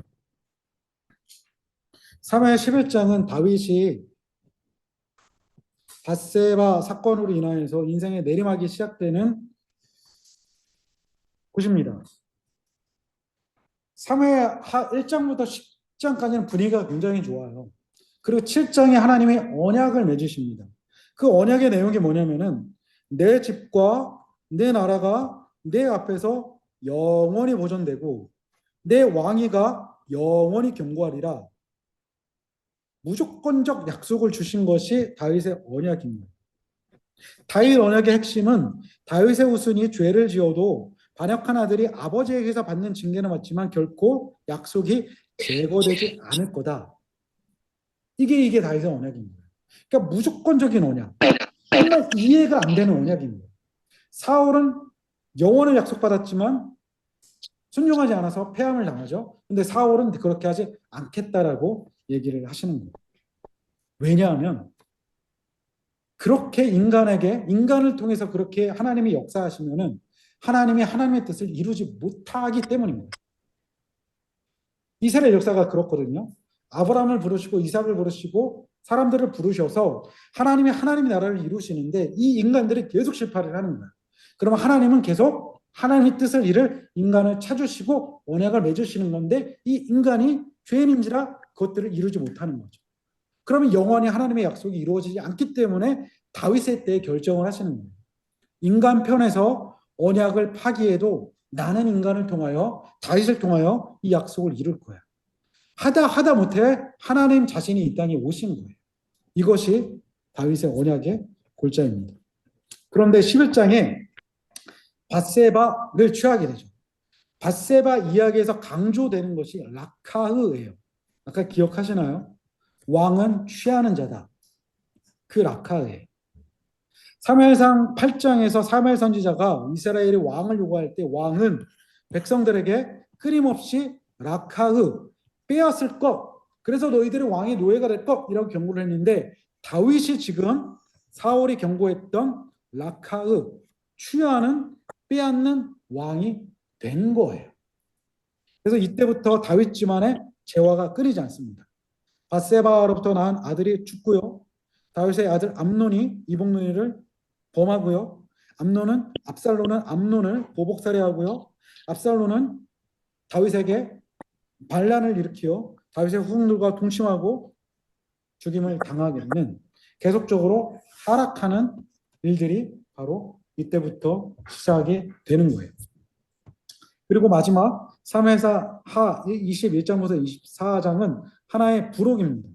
사무엘 11장은 다윗이 밧세바 사건으로 인하여서 인생의 내리막이 시작되는 곳입니다. 사무엘하 1장부터 10장까지는 분위기가 굉장히 좋아요. 그리고 7장에 하나님이 언약을 맺으십니다. 그 언약의 내용이 뭐냐면은 내 집과 내 나라가 내 앞에서 영원히 보존되고 내 왕위가 영원히 견고하리라. 무조건적 약속을 주신 것이 다윗의 언약입니다. 다윗 언약의 핵심은 다윗의 후손이 죄를 지어도 반역한 아들이 아버지에게서 받는 징계는 맞지만 결코 약속이 제거되지 않을 거다. 이게 다윗의 언약입니다. 그러니까 무조건적인 언약. 정말 이해가 안 되는 언약입니다. 사울은 영원을 약속받았지만 순종하지 않아서 패함을 당하죠. 근데 사울은 그렇게 하지 않겠다라고 얘기를 하시는 거예요. 왜냐하면 그렇게 인간을 통해서 그렇게 하나님이 역사하시면은 하나님이 하나님의 뜻을 이루지 못하기 때문입니다. 이스라엘 역사가 그렇거든요. 아브라함을 부르시고 이삭을 부르시고 사람들을 부르셔서 하나님의 나라를 이루시는데 이 인간들이 계속 실패를 하는 거예요. 그러면 하나님은 계속 하나님의 뜻을 이룰 인간을 찾으시고 언약을 맺으시는 건데 이 인간이 죄인인지라 그것들을 이루지 못하는 거죠. 그러면 영원히 하나님의 약속이 이루어지지 않기 때문에 다윗의 때에 결정을 하시는 거예요. 인간 편에서 언약을 파기해도 나는 인간을 통하여 다윗을 통하여 이 약속을 이룰 거야. 하다 못해 하나님 자신이 이 땅에 오신 거예요. 이것이 다윗의 언약의 골자입니다. 그런데 11장에 밧세바를 취하게 되죠. 밧세바 이야기에서 강조되는 것이 라카흐예요. 아까 기억하시나요? 왕은 취하는 자다. 그 라카흐예요. 사무엘상 8장에서 사무엘 선지자가 이스라엘이 왕을 요구할 때 왕은 백성들에게 끊임없이 라카흐 빼앗을 것, 그래서 너희들이 왕의 노예가 될 것이라고 경고를 했는데 다윗이 지금 사울이 경고했던 라카흐 취하는 빼앗는 왕이 된 거예요. 그래서 이때부터 다윗 집안의 재화가 끊이지 않습니다. 밧세바로부터 낳은 아들이 죽고요. 다윗의 아들 암논이 이복누이를 범하고요. 압살론은 암논을 보복살해하고요. 압살론은 다윗에게 반란을 일으키어 다윗의 후궁들과 동침하고 죽임을 당하게 되는 계속적으로 하락하는 일들이 바로 이때부터 시작이 되는 거예요. 그리고 마지막 사무엘하 21장부터 24장은 하나의 부록입니다.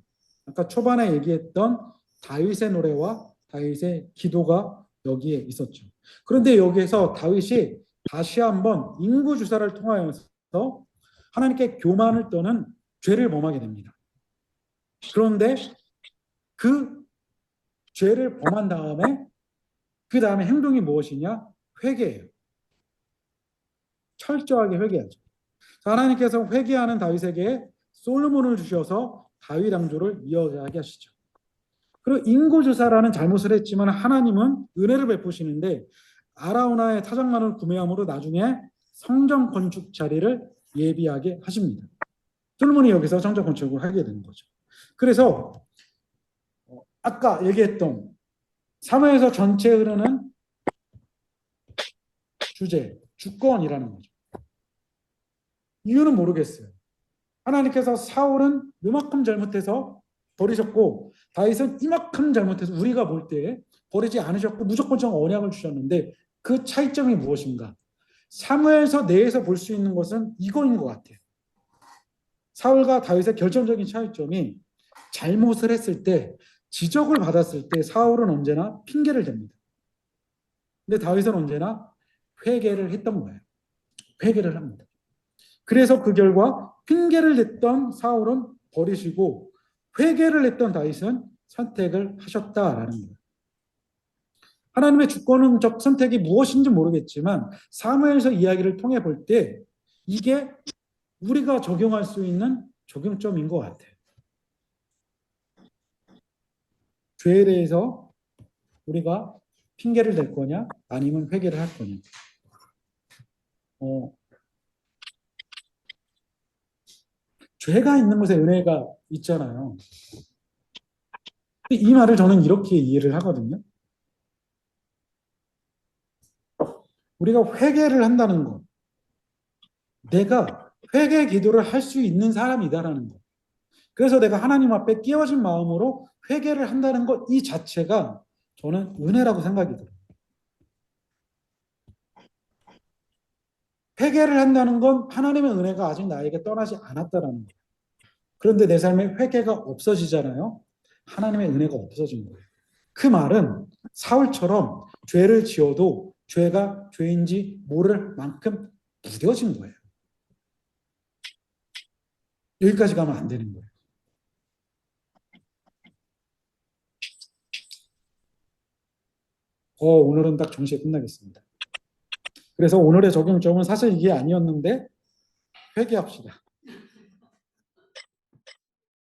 아까 초반에 얘기했던 다윗의 노래와 다윗의 기도가 여기에 있었죠. 그런데 여기에서 다윗이 다시 한번 인구주사를 통하여서 하나님께 교만을 떠는 죄를 범하게 됩니다. 그런데 그 죄를 범한 다음에 그 다음에 행동이 무엇이냐? 회개예요. 철저하게 회개하죠. 하나님께서 회개하는 다윗에게 솔로몬을 주셔서 다윗 왕조를 이어가게 하시죠. 그리고 인구주사라는 잘못을 했지만 하나님은 은혜를 베푸시는데 아라우나의 타작만을 구매함으로 나중에 성전 건축 자리를 예비하게 하십니다. 솔로몬이 여기서 성전 건축을 하게 되는 거죠. 그래서 아까 얘기했던 사무엘서 전체에 흐르는 주제, 주권이라는 거죠. 이유는 모르겠어요. 하나님께서 사울은 이만큼 잘못해서 버리셨고 다윗은 이만큼 잘못해서 우리가 볼 때 버리지 않으셨고 무조건적 언약을 주셨는데 그 차이점이 무엇인가? 사무엘서 내에서 볼 수 있는 것은 이거인 것 같아요. 사울과 다윗의 결정적인 차이점이 잘못을 했을 때 지적을 받았을 때 사울은 언제나 핑계를 댑니다. 근데 다윗은 언제나 회개를 했던 거예요. 회개를 합니다. 그래서 그 결과 핑계를 냈던 사울은 버리시고 회개를 했던 다윗은 선택을 하셨다라는 거예요. 하나님의 주권적 선택이 무엇인지 모르겠지만 사무엘서 이야기를 통해 볼 때 이게 우리가 적용할 수 있는 적용점인 것 같아요. 죄에 대해서 우리가 핑계를 댈 거냐 아니면 회개를 할 거냐. 죄가 있는 곳에 은혜가 있잖아요. 이 말을 저는 이렇게 이해를 하거든요. 우리가 회개를 한다는 것, 내가 회개 기도를 할 수 있는 사람이다라는 것. 그래서 내가 하나님 앞에 깨어진 마음으로 회개를 한다는 것 이 자체가 저는 은혜라고 생각이 들어요. 회개를 한다는 건 하나님의 은혜가 아직 나에게 떠나지 않았다라는 거예요. 그런데 내 삶에 회개가 없어지잖아요. 하나님의 은혜가 없어진 거예요. 그 말은 사울처럼 죄를 지어도 죄가 죄인지 모를 만큼 무뎌진 거예요. 여기까지 가면 안 되는 거예요. 오늘은 딱 정시에 끝나겠습니다. 그래서 오늘의 적용점은 사실 이게 아니었는데 회개합시다.